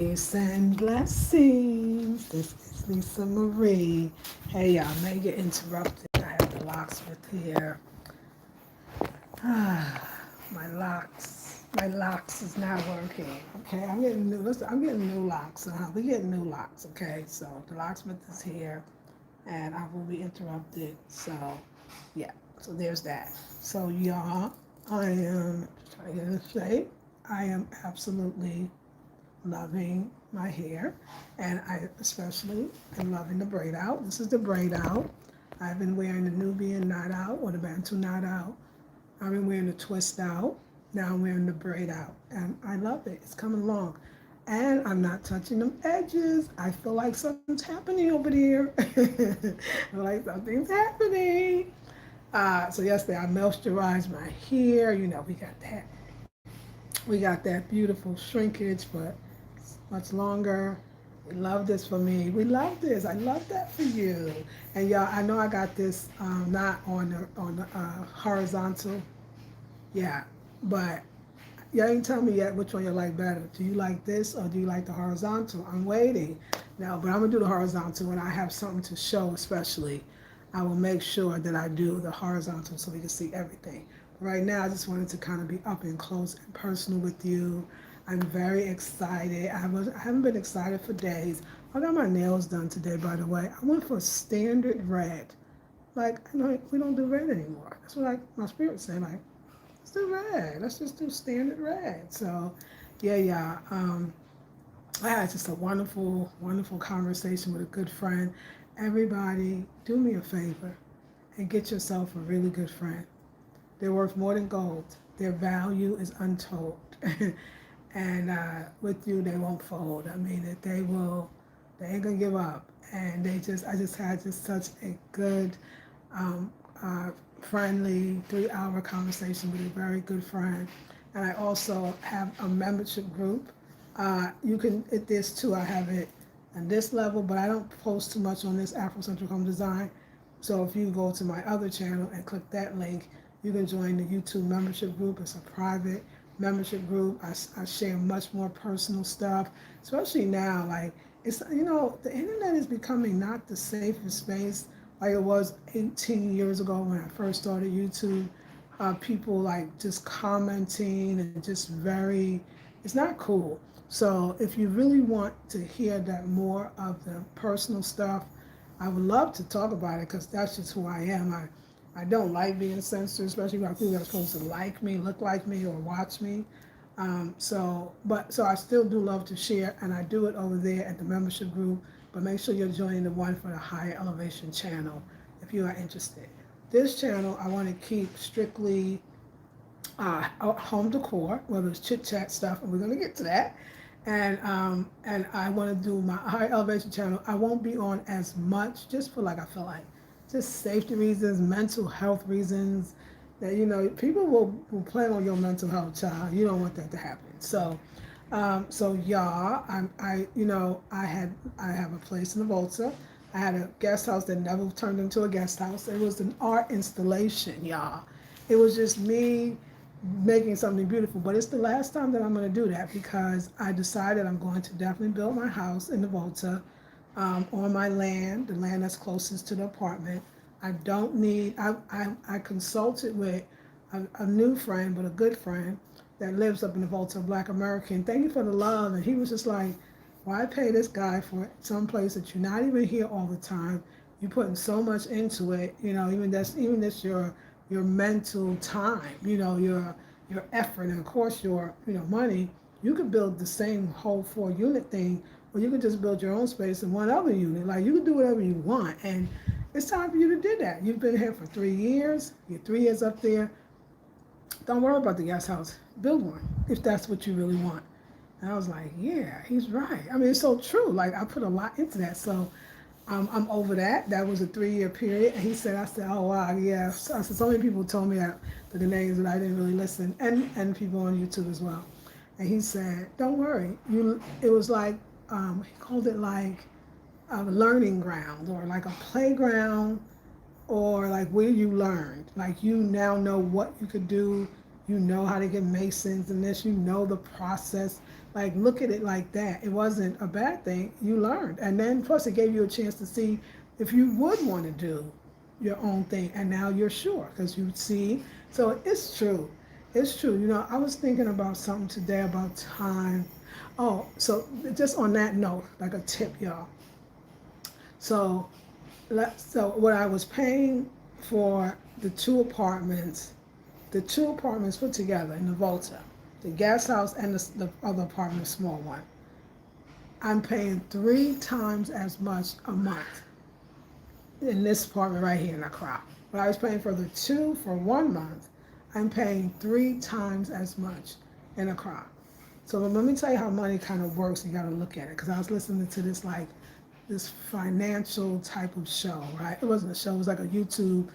Peace and blessings. This is Lisa Marie. Hey y'all, may get interrupted. I have the locksmith here. My locks is not working. Okay, I'm getting new. Listen, I'm getting new locks. We getting new locks. Okay, so the locksmith is here, and I will be interrupted. So, yeah. So there's that. So y'all, I am trying to get in shape. I am absolutely loving my hair, and I especially am loving the braid out. This is the braid out. I've been wearing the Nubian knot out or the Bantu knot out. I've been wearing the twist out. Now I'm wearing the braid out, and I love it. It's coming along, and I'm not touching them edges. I feel like something's happening over there. I feel like something's happening. So yesterday I moisturized my hair. You know, we got that beautiful shrinkage, but much longer. We love this for me. We love this. I love that for you. And y'all, I know I got this not on the horizontal. Yeah, but y'all ain't tell me yet which one you like better. Do you like this or do you like the horizontal? I'm waiting. Now, but I'm gonna do the horizontal when I have something to show, especially. I will make sure that I do the horizontal so we can see everything. Right now, I just wanted to kind of be up and close and personal with you. I'm very excited. I haven't been excited for days. I got my nails done today, by the way. I went for standard red. Like, I know we don't do red anymore. That's what my spirit said. Like, let's do red. Let's just do standard red. So, yeah. I had just a wonderful, wonderful conversation with a good friend. Everybody, do me a favor and get yourself a really good friend. They're worth more than gold. Their value is untold. And with you, they won't fold. I mean, they ain't gonna give up. And I just had just such a good, um, friendly 3 hour conversation with a very good friend. And I also have a membership group. There's two. I have it on this level, but I don't post too much on this Afrocentric Home Design. So if you go to my other channel and click that link, you can join the YouTube membership group. It's a private membership group. I share much more personal stuff, especially now. Like, the internet is becoming not the safest space like it was 18 years ago when I first started YouTube. People like just commenting and just it's not cool. So if you really want to hear that more of the personal stuff, I would love to talk about it because that's just who I am. I don't like being censored, especially by people that are supposed to like me, look like me, or watch me. So I still do love to share, and I do it over there at the membership group. But make sure you're joining the one for the higher elevation channel if you are interested. This channel I want to keep strictly home decor, whether it's chit chat stuff, and we're gonna get to that. And I want to do my high elevation channel. I won't be on as much, just for like I feel like, just safety reasons, mental health reasons. That people will play on your mental health, child. You don't want that to happen. So yeah, I have a place in the Volta. I had a guest house that never turned into a guest house. It was an art installation, y'all. It was just me making something beautiful. But it's the last time that I'm going to do that because I decided I'm going to definitely build my house in the Volta on my land, the land that's closest to the apartment. I don't need. I consulted with a new friend, but a good friend that lives up in the Volta, a Black American. Thank you for the love. And he was just like, why pay this guy for some place that you're not even here all the time? You're putting so much into it. Even this your mental time. Your effort, and of course your money. You could build the same whole 4 unit thing, or you could just build your own space in one other unit. Like, you can do whatever you want, and it's time for you to do that. You've been here for 3 years. You're 3 years up there. Don't worry about the guest house. Build one if that's what you really want. And I was like, yeah, he's right. I mean, it's so true. Like, I put a lot into that. So I'm over that. That was a 3 year period. And I said, oh, wow, yeah. I said, so many people told me that the names, that I didn't really listen, and people on YouTube as well. And he said, don't worry. It was like, he called it like a learning ground, or like a playground, or like where you learned. Like, you now know what you could do. You know how to get masons and this. You know the process. Like, look at it like that. It wasn't a bad thing. You learned. And then plus it gave you a chance to see if you would want to do your own thing. And now you're sure because you see. So it's true. It's true. You know, I was thinking about something today about time. Oh, so just on that note, like a tip, y'all. So, so what I was paying for the two apartments put together in the Volta, the guest house and the other apartment, small one, I'm paying 3 times as much a month in this apartment right here in Accra. But I was paying for the two for 1 month. I'm paying 3 times as much in Accra. So let me tell you how money kind of works. You got to look at it because I was listening to this financial type of show, right? It wasn't a show. It was like a YouTube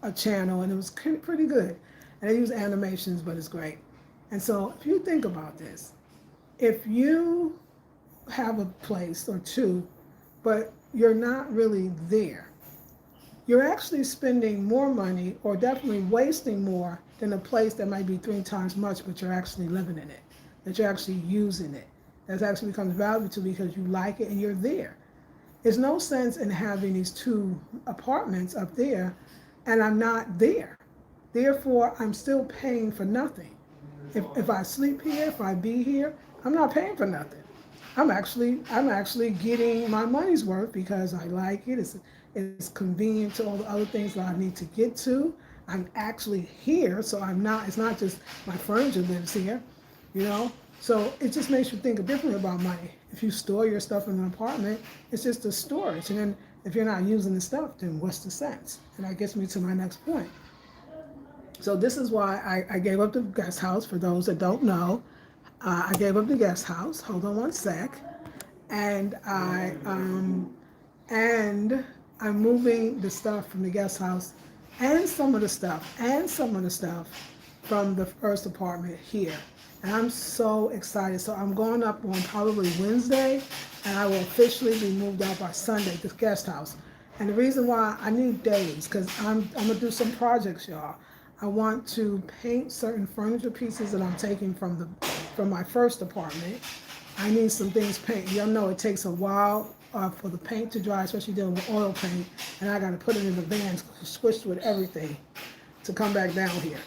a channel, and it was pretty good. And they use animations, but it's great. And so if you think about this, if you have a place or two, but you're not really there, you're actually spending more money or definitely wasting more than a place that might be 3 times much, but you're actually living in it, that you're actually using it, that actually becomes valuable to because you like it and you're there. There's no sense in having these 2 apartments up there and I'm not there. Therefore, I'm still paying for nothing. If I sleep here, if I be here, I'm not paying for nothing. I'm actually getting my money's worth because I like it. It's convenient to all the other things that I need to get to. I'm actually here, so it's not just my furniture lives here, you know? So it just makes you think differently about money. If you store your stuff in an apartment, it's just a storage. And then if you're not using the stuff, then what's the sense? And that gets me to my next point. So this is why I gave up the guest house. For those that don't know, I gave up the guest house. Hold on one sec. And and I'm moving the stuff from the guest house and some of the stuff from the first apartment here. And I'm so excited. So I'm going up on probably Wednesday, and I will officially be moved out by Sunday, this guest house. And the reason why I need days, because I'm gonna do some projects, y'all. I want to paint certain furniture pieces that I'm taking from my first apartment. I need some things painted. Y'all know it takes a while for the paint to dry, especially dealing with oil paint, and I got to put it in the vans, switched with everything to come back down here.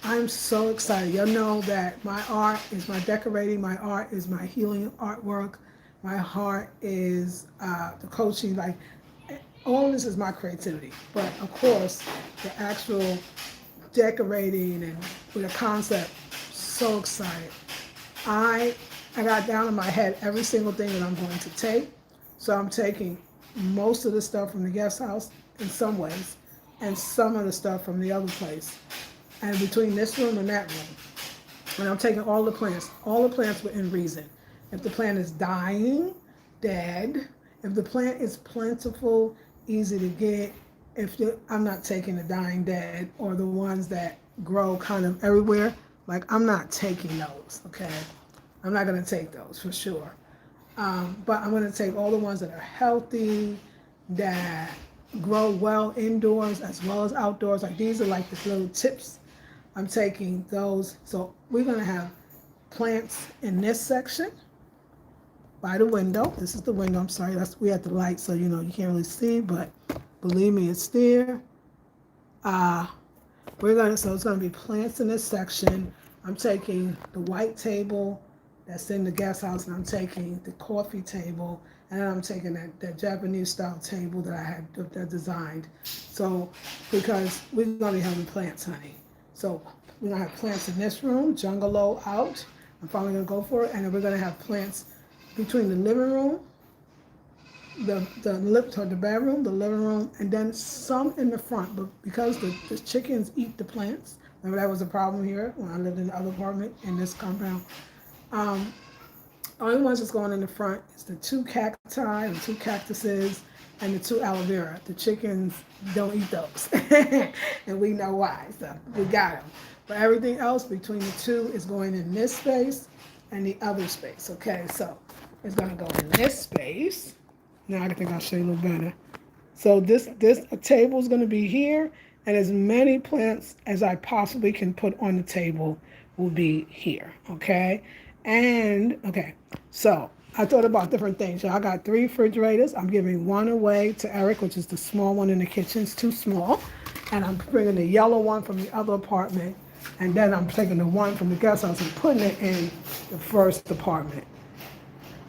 I'm so excited. Y'all know that my art is my decorating, my art is my healing artwork, my heart is the coaching, like all of this is my creativity. But of course, the actual decorating and with a concept, so excited. I got down in my head every single thing that I'm going to take. So I'm taking most of the stuff from the guest house in some ways, and some of the stuff from the other place. And between this room and that room, and I'm taking all the plants within reason. If the plant is dying, dead, if the plant is plentiful, easy to get, I'm not taking the dying dead or the ones that grow kind of everywhere. Like, I'm not taking those, okay? I'm not gonna take those for sure. But I'm gonna take all the ones that are healthy, that grow well indoors as well as outdoors. Like, these are like the little tips. I'm taking those. So we're gonna have plants in this section by the window. This is the window, I'm sorry, we had the light, so you can't really see, but believe me, it's there. So it's gonna be plants in this section. I'm taking the white table that's in the guest house, and I'm taking the coffee table, and then I'm taking that Japanese style table that I had designed. So, because we're gonna be having plants, honey. So we're gonna have plants in this room, jungalow out. I'm probably gonna go for it, and then we're gonna have plants between the living room, the bedroom, the living room, and then some in the front. But because the chickens eat the plants, remember that was a problem here when I lived in the other apartment in this compound. Only ones that's going in the front is the 2 cacti, the 2 cactuses, and the 2 aloe vera. The chickens don't eat those, and we know why. So we got them. But everything else between the 2 is going in this space and the other space. Okay, so it's gonna go in this space. Now I think I'll show you a little better. So this table is gonna be here, and as many plants as I possibly can put on the table will be here. Okay. And okay, so I thought about different things. So I got 3 refrigerators. I'm giving one away to Eric, which is the small one in the kitchen. It's too small. And I'm bringing the yellow one from the other apartment. And then I'm taking the one from the guest house and putting it in the first apartment.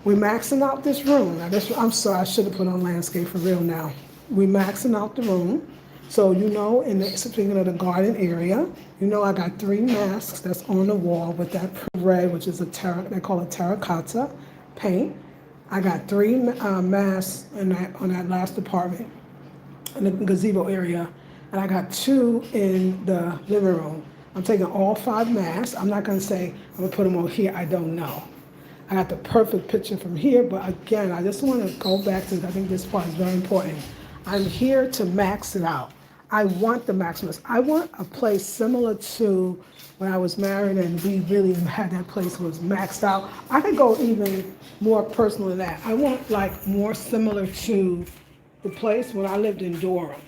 We're maxing out this room. Now this, I'm sorry, I should have put on landscape for real now. We're maxing out the room. So you know, in the, speaking of the garden area, you know I got 3 masks that's on the wall with that red, which is they call it terracotta paint. I got 3 masks in on that last apartment in the gazebo area, and I got 2 in the living room. I'm taking all 5 masks. I'm not gonna say I'm gonna put them on here. I don't know. I got the perfect picture from here, but again, I just want to go back to, I think this part is very important. I'm here to max it out. I want the maximus. I want a place similar to when I was married and we really had that place was maxed out. I could go even more personal than that. I want like more similar to the place when I lived in Durham.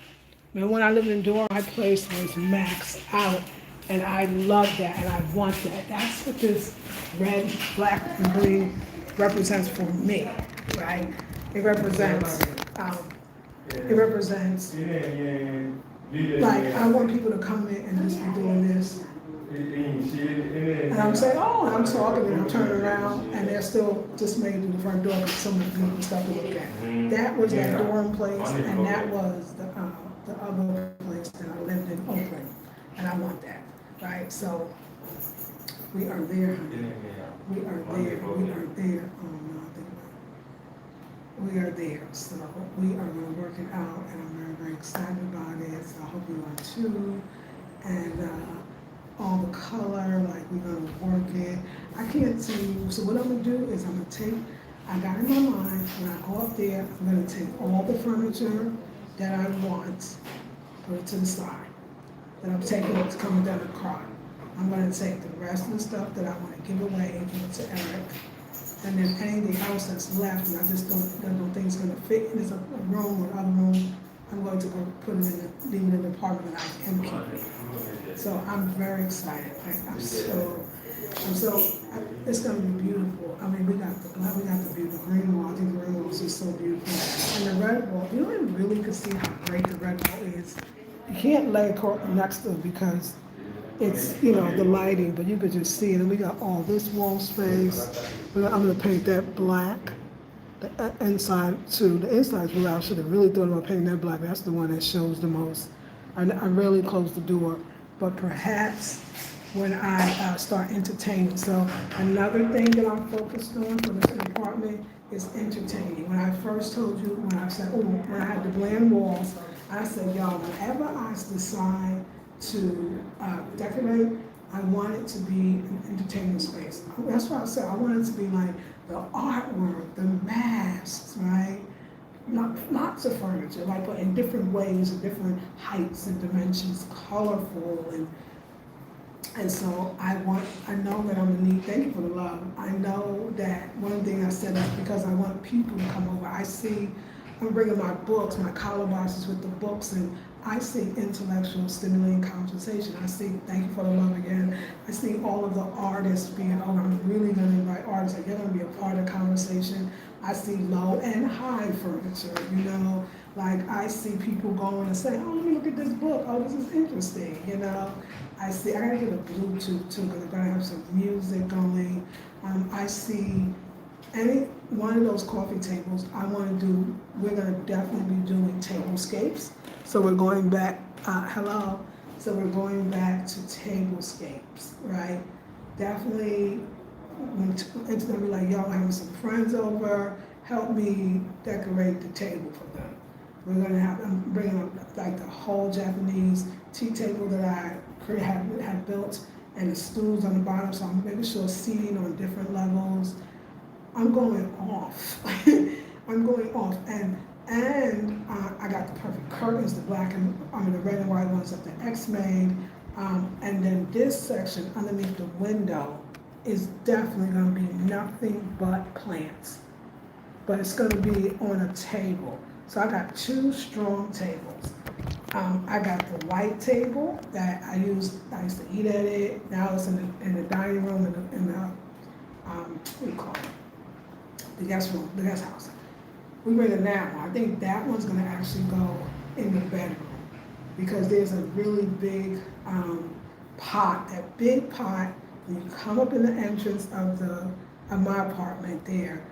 And when I lived in Durham, my place was maxed out, and I love that, and I want that. That's what this red, black, and green represents for me, right? It represents, um, like, I want people to come in and just be doing this. And I'm saying, oh, and I'm talking, and I'm turning around, and they're still just made to the front door because so many people stuff to look at. That was that Durham place, and that was the other place that I lived in, Oakland, and I want that, right? So we are there, honey. We are there. We are there. Oh no, I think we are there. So we are going to work it out, and I'm very, very excited about it. So I hope you are too. And all the color, like we're going to work it. I can't see. So what I'm going to do is I'm going to take. I got in my mind when I go up there, I'm going to take all the furniture that I want, put it to the side. Then I'm taking what's coming down the cart. I'm going to take the rest of the stuff that I want to give away and give it to Eric. And then anything else that's left, and I just don't think it's going to fit in a room or other room, I'm going to go put it in leave it in the apartment that I can keep. So I'm very excited. Like, it's going to be beautiful. I mean, we got the beautiful green wall. I think the green wall is just so beautiful. And the red wall, you don't even really can see how great the red wall is. You can't lay it next to it because it's, you know, the lighting, but you could just see it. And we got all this wall space. I'm going to paint that black. The inside too. The inside blue. I should have really thought about painting that black. That's the one that shows the most. I really closed the door, but perhaps when I start entertaining. So another thing that I'm focused on for this apartment is entertaining. When I first told you, when I said, when I had the bland walls, I said, y'all, whenever I decide to decorate, I want it to be an entertainment space. That's why I said I want it to be like the artwork, the masks, right? Lots of furniture, like, but in different ways, in different heights and dimensions, colorful, and so I know that I'm gonna need, thank you for the love. I know that one thing I said is because I want people to come over. I'm bringing my books, my collar boxes with the books, and I see intellectual stimulating conversation. I see, thank you for the love again. I see all of the artists being over. I'm really gonna invite artists, like, they're gonna be a part of the conversation. I see low and high furniture, you know, like I see people going and saying, oh, let me look at this book. Oh, this is interesting, you know. I gotta get a Bluetooth too, because I'm gonna have some music going. I see any one of those coffee tables we're gonna definitely be doing tablescapes. So we're going back, So we're going back to tablescapes, right? Definitely, it's gonna be like, y'all having some friends over, help me decorate the table for them. I'm bringing up like the whole Japanese tea table that I had built, and the stools on the bottom, so I'm making sure seating on different levels. I'm going off. I'm going off, and I got the perfect curtains, the black and the red and white ones that the X made, and then this section underneath the window is definitely going to be nothing but plants, but it's going to be on a table. So I got 2 strong tables. I got the white table that I used to eat at it. Now it's in the dining room in the what do you call it? The guest room, the guest house. We rented that one. I think that one's gonna actually go in the bedroom because there's a really big pot, that big pot. When you come up in the entrance of my apartment there,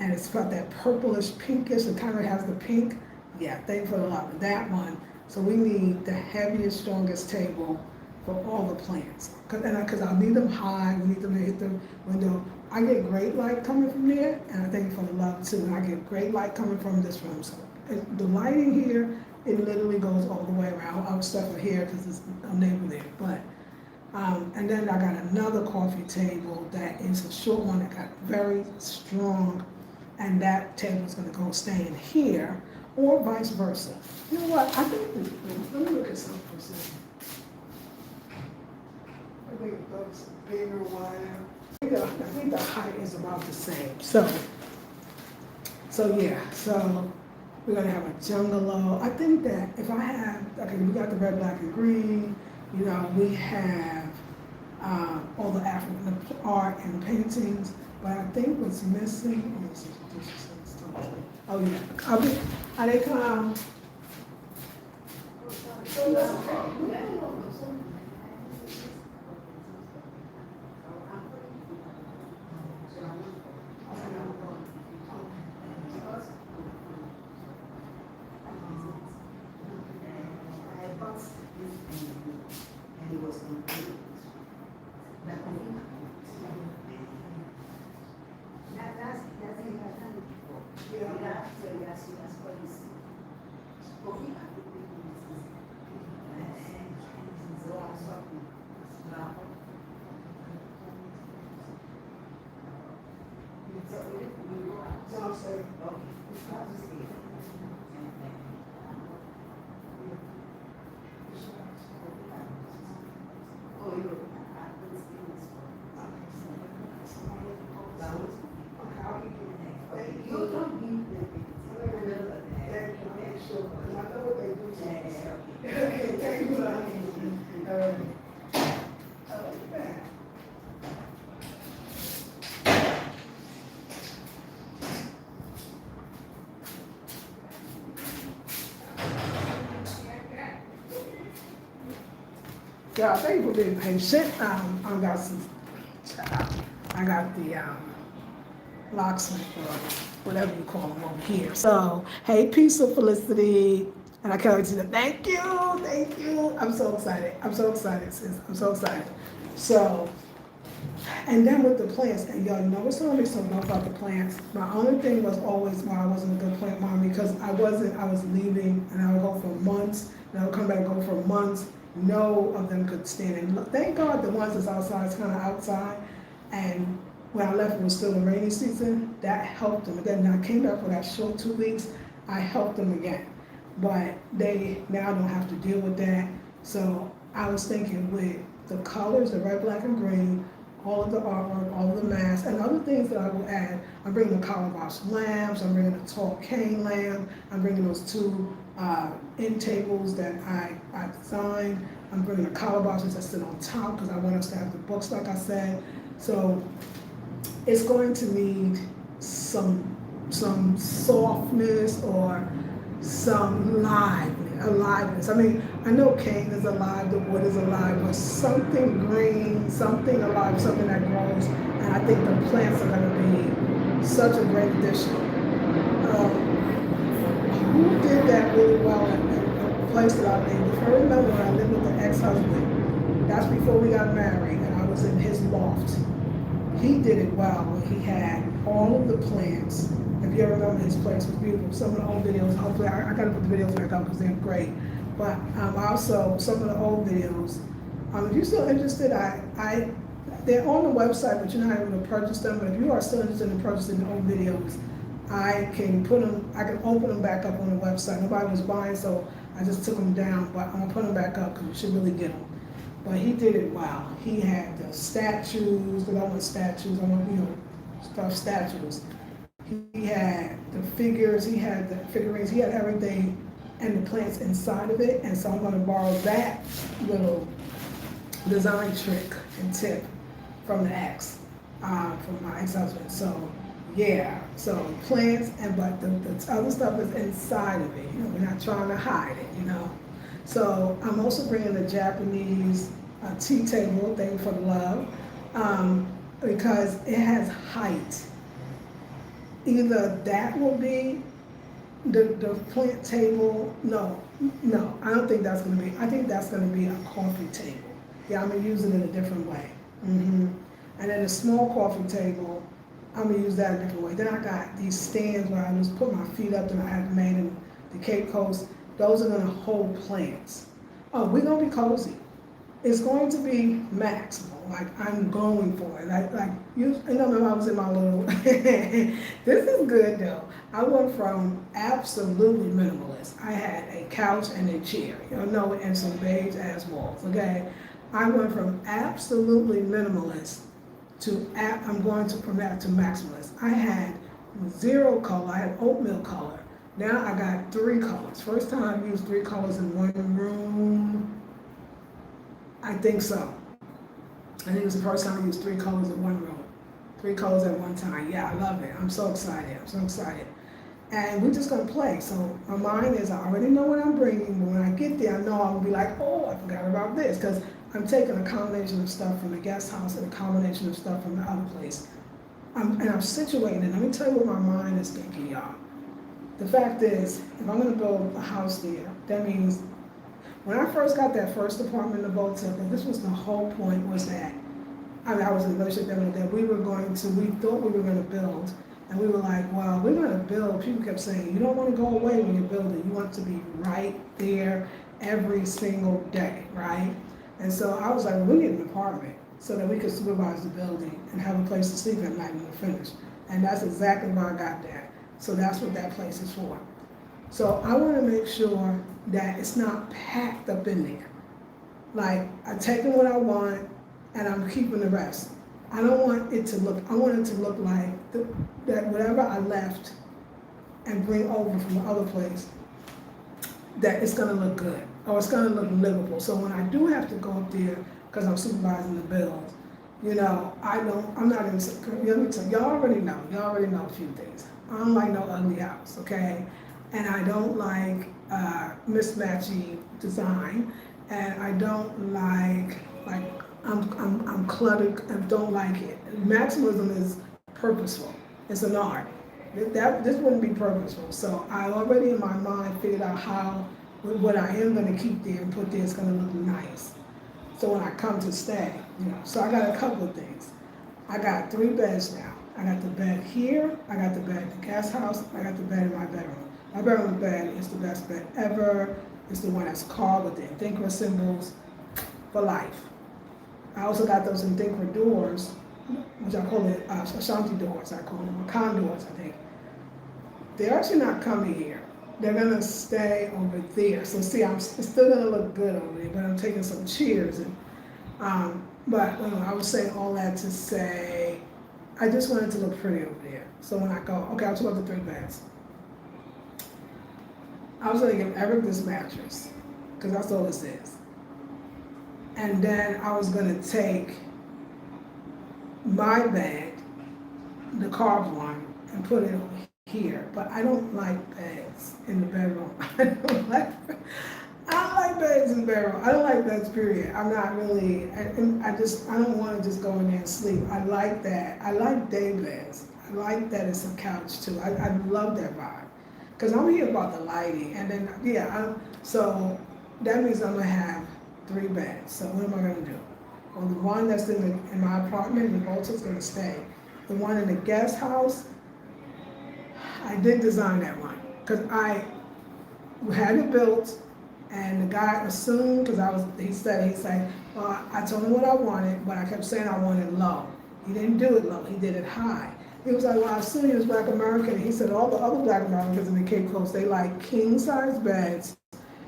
and it's got that purplish pinkish, it kind of has the pink. Yeah, thank you for the love. That one. So we need the heaviest, strongest table for all the plants. Because I'll need them high, we need them to hit the window. I get great light coming from there, and I thank you for the love too. And I get great light coming from this room. So the lighting here, it literally goes all the way around. I'll stuff it here because there's a neighbor there. But and then I got another coffee table that is a short one that got very strong, and that table is going to go stay in here, or vice versa. You know what? I think, let me look at something for a second. I think it looks bigger, wider. I think the height is about the same. So yeah, so we're gonna have a jungalow. I think that if I have, okay, we got the red, black, and green, you know, we have all the African art and paintings, but I think what's missing, let me see if this is still. Oh yeah, are they come? Yeah, thank you for being patient. I got the locksmith or whatever you call them over here. So, hey, peace of Felicity. And I can't wait to say thank you. I'm so excited, sis. I'm so excited. So, and then with the plants, and y'all know what's telling me something about the plants. My only thing was always why I wasn't a good plant mom, because I was leaving and I would go for months, and I would come back and go for months. No of them could stand it. Thank God the ones that's outside is kind of outside. And when I left, it was still the rainy season. That helped them. And then when I came back for that short 2 weeks, I helped them again. But they now don't have to deal with that. So I was thinking with the colors, the red, black, and green, all of the artwork, all of the masks, and other things that I will add. I'm bringing the calabash lamps, I'm bringing a tall cane lamp, I'm bringing those two end tables that I designed. I'm bringing the calabashes that sit on top because I want us to have the books, like I said. So it's going to need some softness or some aliveness. I mean, I know cane is alive, the wood is alive, but something green, something alive, something that grows. And I think the plants are going to be such a great addition. Who did that really well in a place that I lived? If I remember when I lived with the ex-husband, that's before we got married, and I was in his loft. He did it well when he had all of the plants. If you ever remember, his place was beautiful. Some of the old videos, hopefully, I got to put the videos back up because they're great. But also, some of the old videos, if you're still interested, they're on the website, but you're not able to purchase them. But if you are still interested in purchasing the old videos, I can open them back up on the website. Nobody was buying, so I just took them down, but I'm gonna put them back up because you should really get them. But he did it well. He had the statues, because I want statues, I want, stuffed statues. He had the figures, he had the figurines, he had everything and the plants inside of it. And so I'm gonna borrow that little design trick and tip from the ex. from my ex-husband. So yeah, so plants but the other stuff is inside of it. We're not trying to hide it. So I'm also bringing a Japanese tea table thing for love, because it has height. Either that will be the plant table. No, I don't think that's going to be. I think that's going to be a coffee table. Yeah, I'm going to use it in a different way. And then a small coffee table, I'm going to use that a different way. Then I got these stands where I just put my feet up, and I had made in the Cape Coast. Those are going to hold plants. Oh, we're going to be cozy. It's going to be maximal. Like, I'm going for it. When I was in my little, this is good though. I went from absolutely minimalist. I had a couch and a chair, and some beige ass walls, okay? I went from absolutely minimalist to, I'm going to, from that to maximalist. I had zero color, I had oatmeal color. Now I got 3 colors. First time I've used 3 colors in one room. I think so. I think it was the first time I used 3 colors in one room. 3 colors at one time. Yeah, I love it. I'm so excited. And we're just gonna play. So my mind is, I already know what I'm bringing, but when I get there, I know I'm gonna be like, oh, I forgot about this, because I'm taking a combination of stuff from the guest house and a combination of stuff from the other place. And I'm situating it. Let me tell you what my mind is thinking, y'all. The fact is, if I'm gonna build a house there, that means when I first got that first apartment in Volta, this was the whole point, was that I was in a relationship that we thought we were going to build, and we were like, well, we're going to build. People kept saying, you don't want to go away when you're building. You want to be right there every single day, right? And so I was like, well, we need an apartment so that we could supervise the building and have a place to sleep at night when we're finished. And that's exactly why I got that. So that's what that place is for. So I want to make sure that it's not packed up in there. Like, I'm taking what I want and I'm keeping the rest. I want it to look like that whatever I left and bring over from the other place, that it's gonna look good, or it's gonna look livable. So when I do have to go up there, because I'm supervising the build, I'm not in, y'all already know a few things. I don't like no ugly house, okay? And I don't like mismatchy design, and I don't like I'm cluttered and don't like it. Maximalism is purposeful. It's an art. This wouldn't be purposeful. So I already in my mind figured out how what I am going to keep there and put there is going to look nice. So when I come to stay, So I got a couple of things. I got 3 beds now. I got the bed here. I got the bed at the guest house. I got the bed in my bedroom. My bedroom bed is the best bed ever. It's the one that's carved with the Endinkra symbols for life. I also got those Endinkra doors, which I call it Ashanti doors. I call them condors, I think. They're actually not coming here. They're gonna stay over there. So see, it's still gonna look good over there, but I'm taking some chairs. But I was saying all that to say, I just wanted to look pretty over there. So when I go, okay, I'll talk about the 3 beds. I was gonna give Eric this mattress, because that's all this is. And then I was gonna take my bed, the carved one, and put it over here. But I don't like beds in the bedroom. I don't like beds in the bedroom. I don't like beds, period. I'm not really, I don't want to just go in there and sleep. I like that. I like day beds. I like that it's a couch too. I love that vibe. Because I'm here about the lighting. And then, so that means I'm going to have 3 beds. So what am I going to do? Well, the one that's in my apartment in Volta is going to stay. The one in the guest house, I did design that one. Because I had it built, and the guy assumed, because he said, well, I told him what I wanted, but I kept saying I wanted low. He didn't do it low, he did it high. He was like, well, I assumed he was Black American. He said all the other Black Americans in the Cape Coast, they like king-size beds,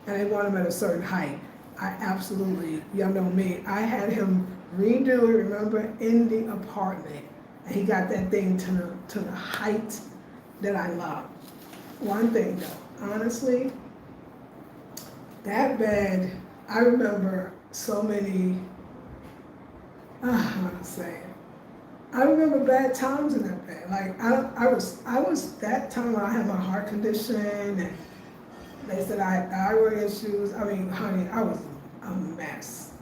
and they want them at a certain height. I absolutely, y'all know me, I had him redo it, remember, in the apartment. And he got that thing to the height that I love. One thing though, honestly, that bed, I remember so many, how to say it. I remember bad times in that bed. Like I was that time when I had my heart condition and they said I had thyroid issues. I mean, honey, I was a mess.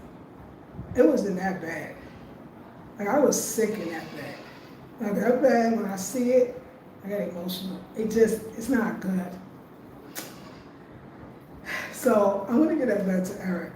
It wasn't that bad. Like I was sick in that bed. Like that bed, when I see it, I get emotional. It's not good. So I'm gonna get that bed to Eric.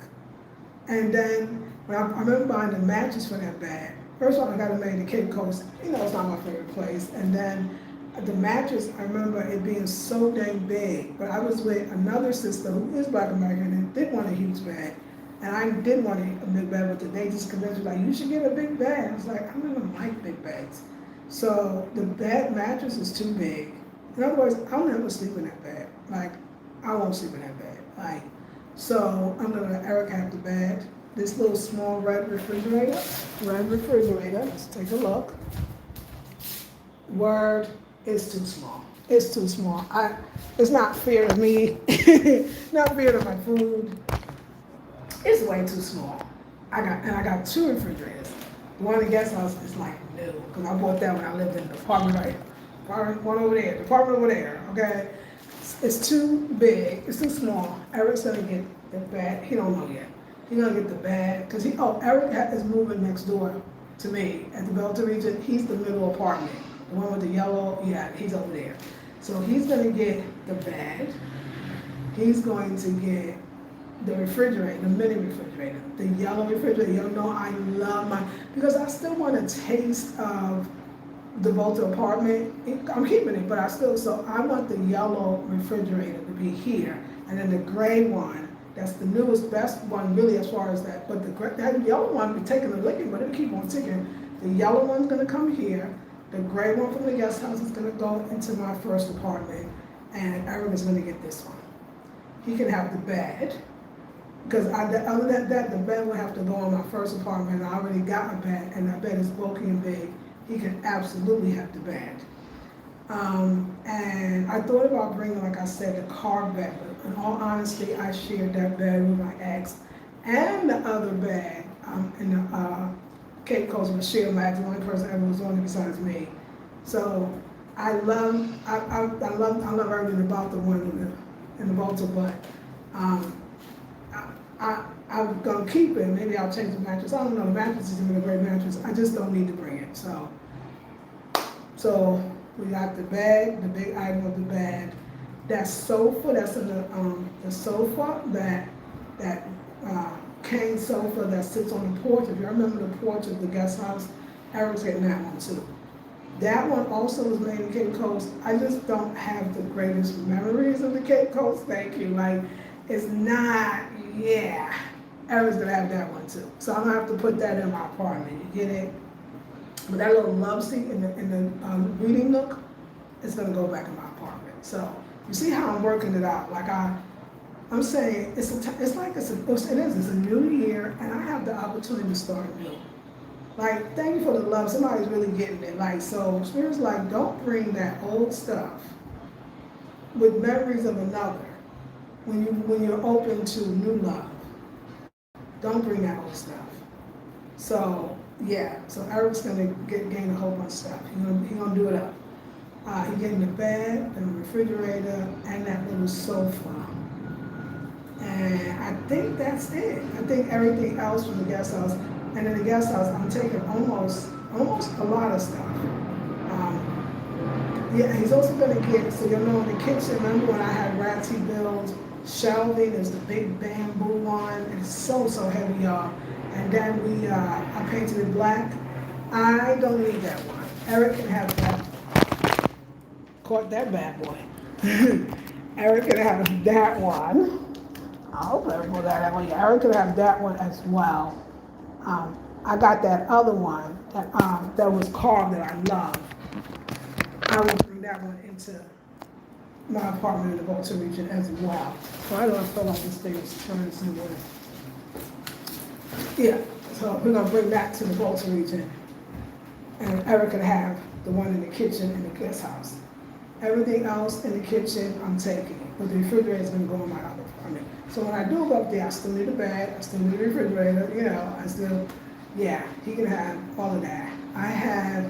And then when I remember buying the mattress for that bed. First of all, I got it made in Cape Coast. You know, it's not my favorite place. And then the mattress, I remember it being so dang big. But I was with another sister who is Black American and did want a huge bed. And I did want a big bed, but they just convinced me, like, you should get a big bed. I was like, I don't even like big beds. So the bed mattress is too big. In other words, I'll never sleep in that bed. Like, I won't sleep in that bed. Like, so I'm gonna let Eric have the bed. This little small red refrigerator. Let's take a look. Word, it's too small. It's too small. It's not fair to me. Not fair to my food. It's way too small. I got two refrigerators. The one in the guest house is like new, because I bought that when I lived in the apartment right here. One over there, the apartment over there, okay? It's too big, it's too small. Eric's gonna get the bed, he don't know yet. He's gonna get the bed, because Eric is moving next door to me at the Volta region. He's the middle apartment, the one with the yellow, yeah, he's over there. So he's gonna get the bed. He's going to get the refrigerator, the mini refrigerator, the yellow refrigerator. You know I love mine, because I still want a taste of the Volta apartment. I'm keeping it, but so I want the yellow refrigerator to be here. And then the gray one, that's the newest, best one really as far as that. But that yellow one be taking a licking, but it'll keep on ticking. The yellow one's gonna come here. The gray one from the guest house is gonna go into my first apartment. And Eric is gonna get this one. He can have the bed. Because other than that, the bed will have to go in my first apartment. I already got a bed, and that bed is bulky and big. He can absolutely have the bed. And I thought about bringing, like I said, the car bed, but in all honesty, I shared that bed with my ex. And the other bed in the Cape Coast with Sheila Max, the only person ever was on it besides me. So I love everything about the one in the Volta, but I'm gonna keep it. Maybe I'll change the mattress. I don't know. The mattress is even a great mattress. I just don't need to bring it. So we got the bed, the big item of the bed. That sofa that's in the sofa, that cane sofa that sits on the porch. If you remember the porch of the guest house, Eric's getting that one too. That one also was made in Cape Coast. I just don't have the greatest memories of the Cape Coast. Thank you. Like, it's not. Yeah, Eric's gonna have that one too. So I'm gonna have to put that in my apartment. You get it? But that little love seat in the reading nook is gonna go back in my apartment. So you see how I'm working it out? Like I'm saying, it's a new year, and I have the opportunity to start new. Like, thank you for the love. Somebody's really getting it. Like, so Spirit's like, don't bring that old stuff with memories of another. When you're open to new love, don't bring that old stuff. So yeah, so Eric's gonna gain a whole bunch of stuff. He's gonna do it up. He's getting the bed, the refrigerator, and that little sofa. And I think that's it. I think everything else from the guest house. And in the guest house, I'm taking almost a lot of stuff. Yeah, he's also gonna get, so you'll know in the kitchen, remember when I had ratty build shelving, there's the big bamboo one, it's so heavy, y'all. And then I painted it black. I don't need that one. Eric can have that. Caught that bad boy. Eric can have that one. I hope Eric will have that one. Yeah, Eric can have that one as well. I got that other one that was carved that I love. I will bring that one into my apartment in the Volta region as well. So I don't feel like this thing is turning somewhere. Yeah, so we're gonna bring that to the Volta region. And Eric can have the one in the kitchen in the guest house. Everything else in the kitchen, I'm taking. But the refrigerator is gonna go in my other apartment. So when I do go up there, I still need a bed, I still need a refrigerator, he can have all of that. I have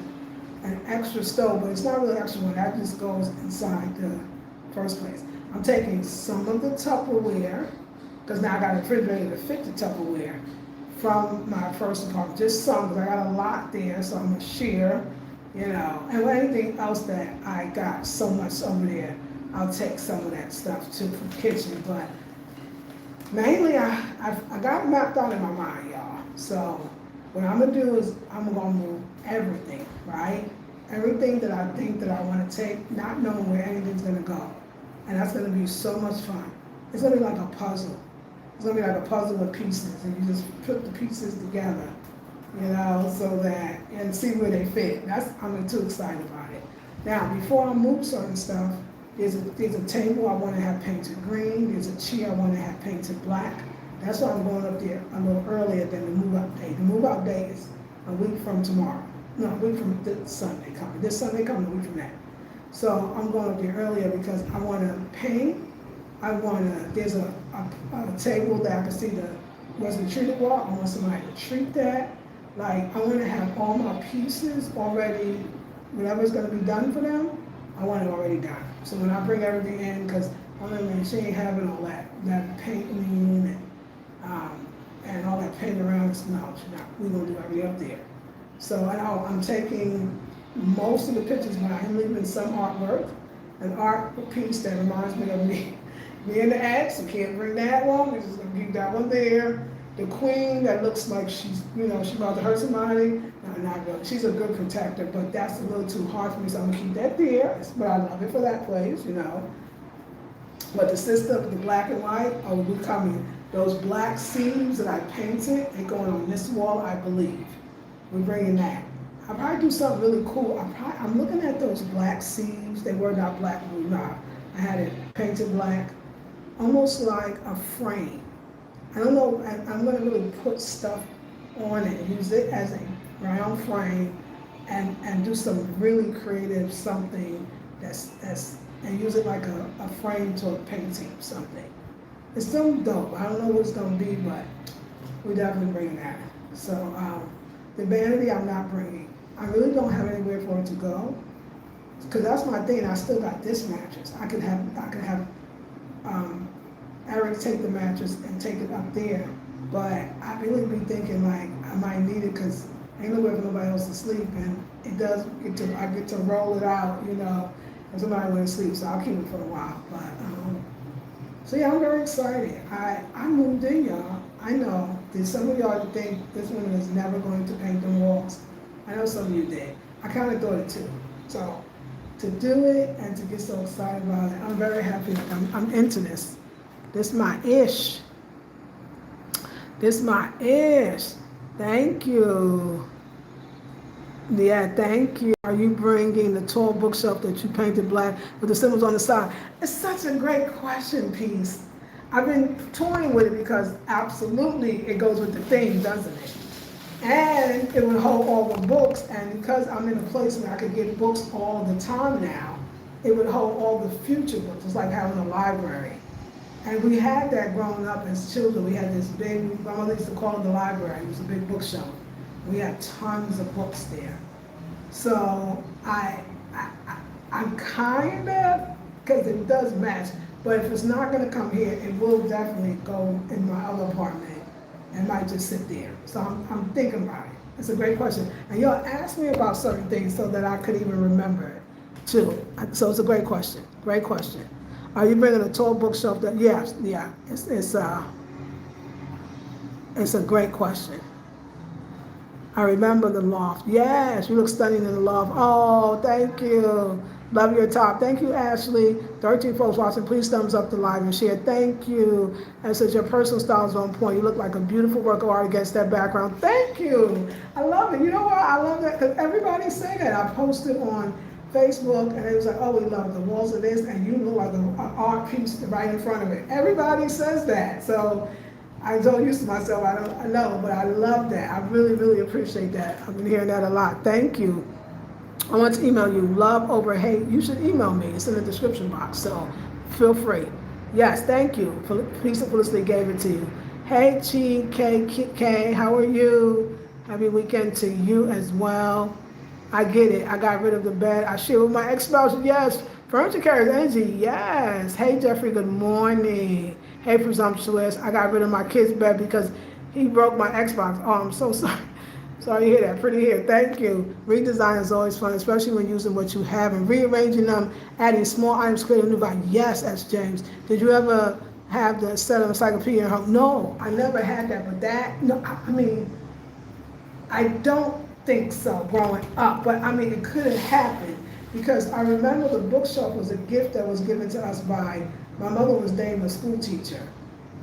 an extra stove, but it's not really extra one. That just goes inside the first place. I'm taking some of the Tupperware, because now I got a refrigerator to fit the Tupperware from my first apartment. Just some, because I got a lot there, so I'm gonna share, you know. And with anything else that I got so much over there, I'll take some of that stuff too from the kitchen. But mainly, I got it mapped out in my mind, y'all. So what I'm gonna do is I'm gonna move everything, right? Everything that I think that I want to take, not knowing where anything's gonna go. And that's gonna be so much fun. It's gonna be like a puzzle. It's gonna be like a puzzle with pieces, and you just put the pieces together, you know, so that, and see where they fit. I'm too excited about it. Now, before I move certain stuff, there's a table I want to have painted green. There's a chair I want to have painted black. That's why I'm going up there a little earlier than the move-out date. The move-out date is a week from tomorrow. No, a week from this Sunday coming. This Sunday coming, a week from that. So I'm going up there earlier because I want to paint. There's a table that I can see the wasn't treated wall. I want somebody to treat that. Like, I want to have all my pieces already, whatever's going to be done for them, I want it already done. So when I bring everything in, because I mean, she ain't having all that painting and all that paint around. No, we're going to do everything up there. So I'm taking most of the pictures, but I am leaving some artwork, an art piece that reminds me of me and the ex. I can't bring that one. We're just going to keep that one there. The queen that looks like she's about to hurt somebody. No, not really. She's a good protector, but that's a little too hard for me, so I'm gonna keep that there. But I love it for that place, you know. But the system, the black and white, we coming. Those black seams that I painted, they're going on this wall, I believe. We're bringing that. I'll probably do something really cool. I'm looking at those black seams. They were not black, I had it painted black, almost like a frame. I don't know, I'm gonna really put stuff on it, use it as a round frame, and do some really creative something and use it like a frame to a painting, something. It's still dope. I don't know what it's gonna be, but we definitely bring that. So the vanity I'm not bringing. I really don't have anywhere for it to go, because that's my thing. I still got this mattress. I could have Eric take the mattress and take it up there, but I really be thinking like I might need it because ain't nowhere for nobody else to sleep, and I get to roll it out, you know, and somebody went to sleep, so I'll keep it for a while. But so yeah, I'm very excited. I moved in, y'all. I know that some of y'all think this woman is never going to paint the walls. I know some of you did. I kind of thought it too. So to do it and to get so excited about it, I'm very happy. I'm into this. This my ish. This my ish. Thank you. Yeah, thank you. Are you bringing the tall bookshelf that you painted black with the symbols on the side? It's such a great question, Peace. I've been toying with it because absolutely it goes with the theme, doesn't it? And it would hold all the books, and because I'm in a place where I could get books all the time now, it would hold all the future books. It's like having a library. And we had that growing up as children. We had this big, my mother used to call it the library. It was a big bookshelf. We had tons of books there. So I'm kind of, because it does match, but if it's not going to come here, it will definitely go in my other apartment and might just sit there. So I'm thinking about it. It's a great question. And y'all asked me about certain things so that I could even remember it too. So it's a great question. Great question. Are you bringing a tall bookshelf? Yes, yeah. It's a great question. I remember the loft. Yes, you look stunning in the loft. Oh, thank you. Love your top. Thank you, Ashley. 13 folks watching. Please thumbs up the live and share. Thank you. And says your personal style is on point. You look like a beautiful work of art against that background. Thank you. I love it. You know what? I love that because everybody say that. I posted on Facebook and it was like, oh, we love the walls of this, and you look like an art piece right in front of it. Everybody says that. So I told used to myself, I know, but I love that. I really, really appreciate that. I've been hearing that a lot. Thank you. I want to email you, love over hate. You should email me. It's in the description box, so feel free. Yes, thank you. Peace and Felicity gave it to you. Hey, Chit, K, how are you? Happy weekend to you as well. I get it. I got rid of the bed. I share with my ex-spouse. Yes. Furniture carries energy. Yes. Hey, Jeffrey. Good morning. Hey, presumptuous. I got rid of my kid's bed because he broke my Xbox. Oh, I'm so sorry. Sorry to hear that. Pretty here. Thank you. Redesign is always fun, especially when using what you have and rearranging them, adding small items, creating new value. Yes, S. James. Did you ever have the set of encyclopedia in home? No, I never had that. But that, no, I mean, I don't think so growing up, but I mean, it could have happened because I remember the bookshelf was a gift that was given to us by, my mother was named a school teacher.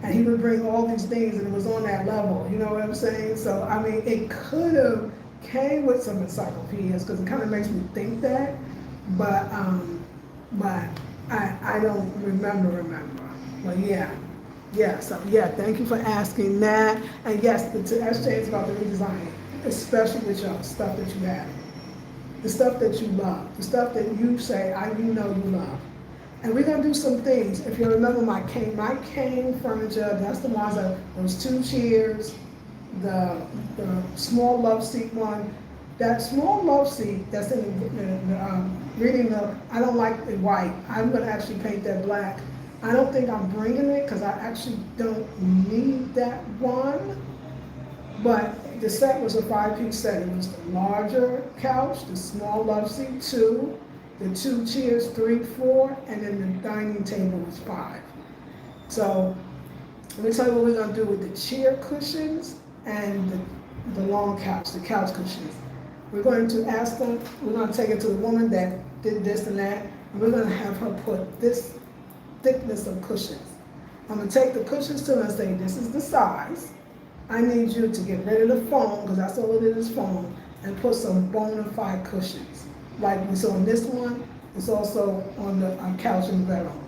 And he would bring all these things and it was on that level, you know what I'm saying? So, I mean, it could have came with some encyclopedias because it kind of makes me think that, but I don't remember. But yeah, so yeah, thank you for asking that. And yes, to SJ is about the redesign, especially with your stuff that you have, the stuff that you love, the stuff that you say, you know you love. And we're gonna do some things. If you remember my cane furniture, that's the ones that, those 2 chairs, the small love seat one. That small love seat that's in the reading nook, I don't like it white. I'm gonna actually paint that black. I don't think I'm bringing it because I actually don't need that one. But the set was a 5-piece set. It was the larger couch, the small love seat 2, the 2 chairs 3, 4, and then the dining table was 5. So let me tell you what we're gonna do with the chair cushions and the long couch, the couch cushions. We're going to ask them, we're gonna take it to the woman that did this and that, and we're gonna have her put this thickness of cushions. I'm gonna take the cushions to her and say, this is the size. I need you to get rid of the foam, because that's all it is, foam, and put some bona fide cushions. Like we saw on this one, it's also on the couch in the bedroom.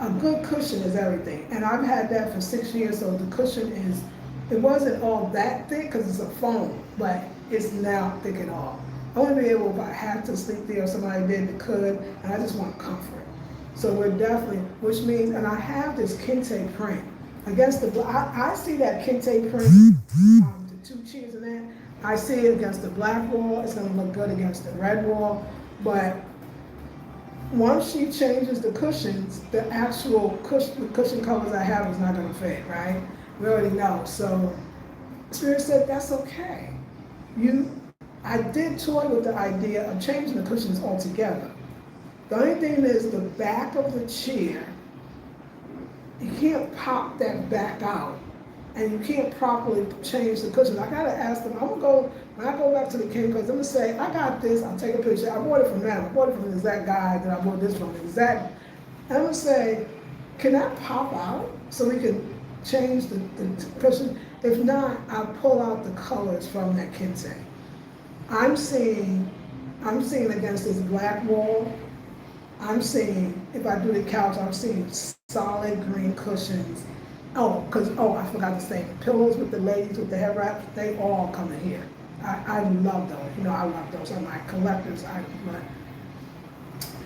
A good cushion is everything. And I've had that for 6 years, so the cushion is, it wasn't all that thick because it's a foam, but it's now thick and all. I want to be able, if I have to sleep there or somebody did, it could, and I just want comfort. So we're definitely, which means, and I have this kente print. Against the, I see that kente print, the 2 chairs in that. I see it against the black wall. It's gonna look good against the red wall. But once she changes the cushions, the actual cushion covers I have is not gonna fit, right? We already know. So Spirit said that's okay. I did toy with the idea of changing the cushions altogether. The only thing is the back of the chair, you can't pop that back out, and you can't properly change the cushions. I gotta ask them, when I go back to the king, because I'm gonna say, I got this, I'll take a picture. I bought it from them. I bought it from the exact guy that I bought this from, and I'm gonna say, can that pop out so we can change the cushion? If not, I'll pull out the colors from that kente. I'm seeing against this black wall, I'm seeing, if I do the couch, I'm seeing solid green cushions. I forgot to say, the pillows with the ladies with the head wraps, they all come in here. I love those. You know, I love those. I'm my collector's item.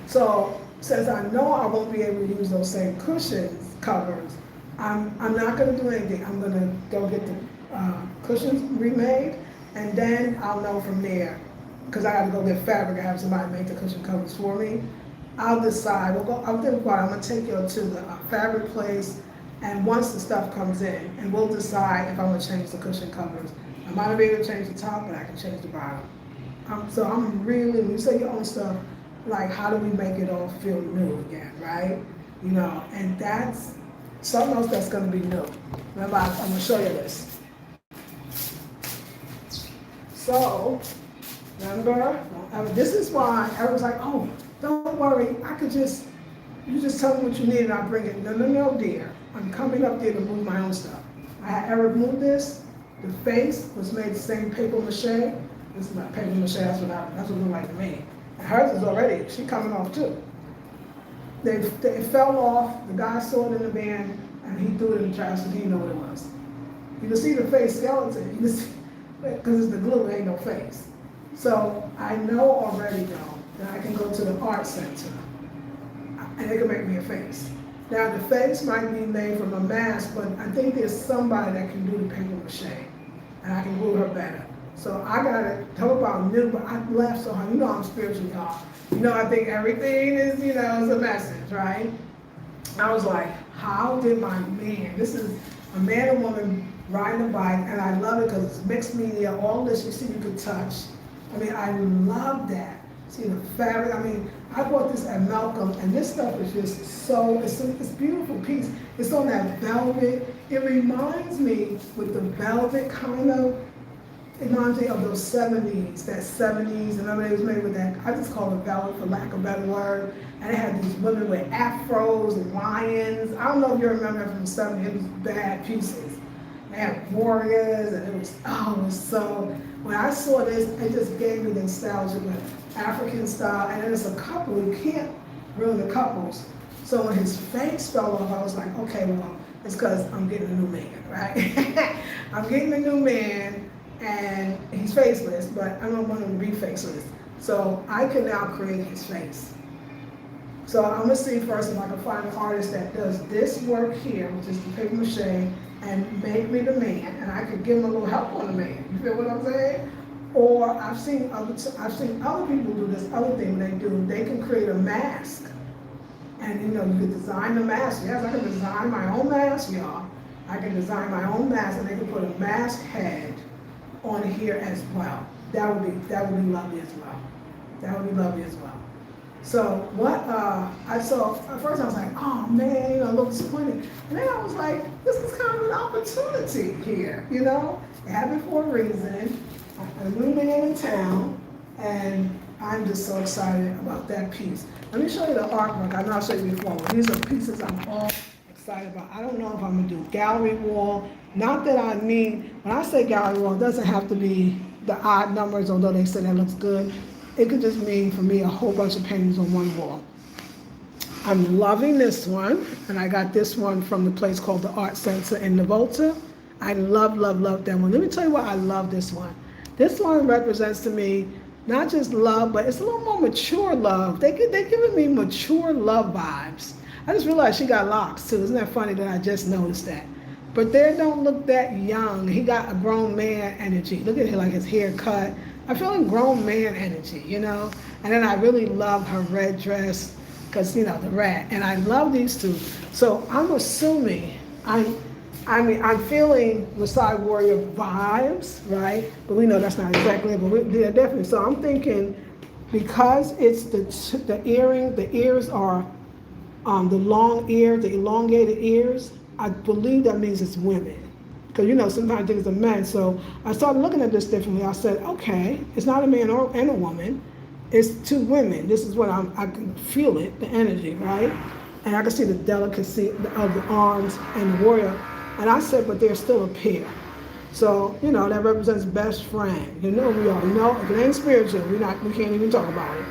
So, since I know I won't be able to use those same cushions covers, I'm not going to do anything. I'm going to go get the cushions remade, and then I'll know from there, because I got to go get fabric and have somebody make the cushion covers for me. I'll decide. I'm going to take you to the fabric place, and once the stuff comes in, and we'll decide if I'm going to change the cushion covers. I'm not going to be able to change the top, but I can change the bottom. So I'm really, when you say your own stuff, like, how do we make it all feel new again, right? You know, and that's something else that's going to be new. Remember, I'm going to show you this. So, remember, this is why everyone's like, oh, don't worry, you just tell me what you need and I'll bring it. No, dear. I'm coming up there to move my own stuff. I removed this. The face was made the same paper mache. This is not paper mache, that's what it looked like to me. And hers is already, she coming off too. It fell off, the guy saw it in the van, and he threw it in the trash because he didn't know what it was. You can see the face skeleton, because it's the glue, there ain't no face. So I know already though, that I can go to the art center, and they can make me a face. Now the face might be made from a mask, but I think there's somebody that can do the paper mache, and I can glue her better. So I got to talk about new, but I left so hard. You know I'm spiritual, y'all. You know, I think everything is, is a message, right? I was like, how did my man, this is a man and woman riding a bike, and I love it because it's mixed media, all this, you see, you could touch. I mean, I love that. See the fabric, I mean, I bought this at Malcolm, and this stuff is just so, it's a beautiful piece. It's on that velvet. It reminds me with the velvet kind of, it reminds me of those 70s, that 70s, and everything was made with that, I just call it velvet for lack of a better word. And it had these women with afros and lions. I don't know if you remember from the 70s, it was bad pieces. They had warriors, and it was so, when I saw this, it just gave me the nostalgia with African style, and then it's a couple, you can't ruin the couples. So when his face fell off, I was like, okay, well, it's because I'm getting a new man, right? I'm getting a new man, and he's faceless, but I don't want him to be faceless. So I can now create his face. So I'm gonna see first if I can find an artist that does this work here, which is the paper mache, and make me the man, and I could give him a little help on the man. You feel what I'm saying? Or I've seen other people do this other thing they can create a mask. And you can design the mask. Yes, I can design my own mask, y'all. I can design my own mask, and they can put a mask head on here as well. That would be lovely as well. That would be lovely as well. So what I saw, at first I was like, oh man, a little disappointed. And then I was like, this is kind of an opportunity here, It happened for a reason. A new man in town, and I'm just so excited about that piece. Let me show you the artwork. I know I showed you before. These are pieces I'm all excited about. I don't know if I'm gonna do gallery wall. Not that I need, when I say gallery wall, it doesn't have to be the odd numbers, although they say that looks good. It could just mean, for me, a whole bunch of paintings on one wall. I'm loving this one, and I got this one from the place called the Art Center in the Volta. I love, love, love that one. Let me tell you why I love this one. This one represents to me not just love, but it's a little more mature love. They're giving me mature love vibes. I just realized she got locks too. Isn't that funny that I just noticed that? But they don't look that young. He got a grown man energy. Look at him, like his hair cut. I feel like grown man energy, And then I really love her red dress, because, the red. And I love these two. So I'm assuming, I'm feeling Versailles Warrior vibes, right? But we know that's not exactly it, but they're definitely. So I'm thinking, because it's the earring, the ears are the long ear, the elongated ears, I believe that means it's women. Because, sometimes I think it's a man. So I started looking at this differently. I said, okay, it's not a man and a woman. It's two women. This is what I can feel it, the energy, right? And I can see the delicacy of the arms and the warrior. And I said, but they're still a pair. So, that represents best friend. We are. If it ain't spiritual, we can't even talk about it.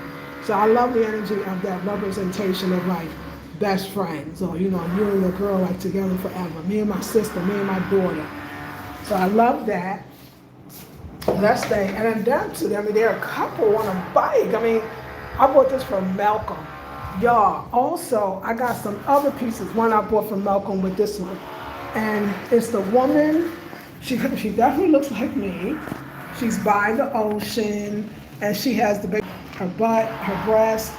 So I love the energy of that representation of like best friends, or you and your girl like together forever. Me and my sister, me and my daughter. So I love that. Let's stay. And then them two, they're a couple on a bike. I bought this from Malcolm. Y'all, also, I got some other pieces. One I bought from Malcolm with this one. And it's the woman, she definitely looks like me. She's by the ocean, and she has her butt, her breast,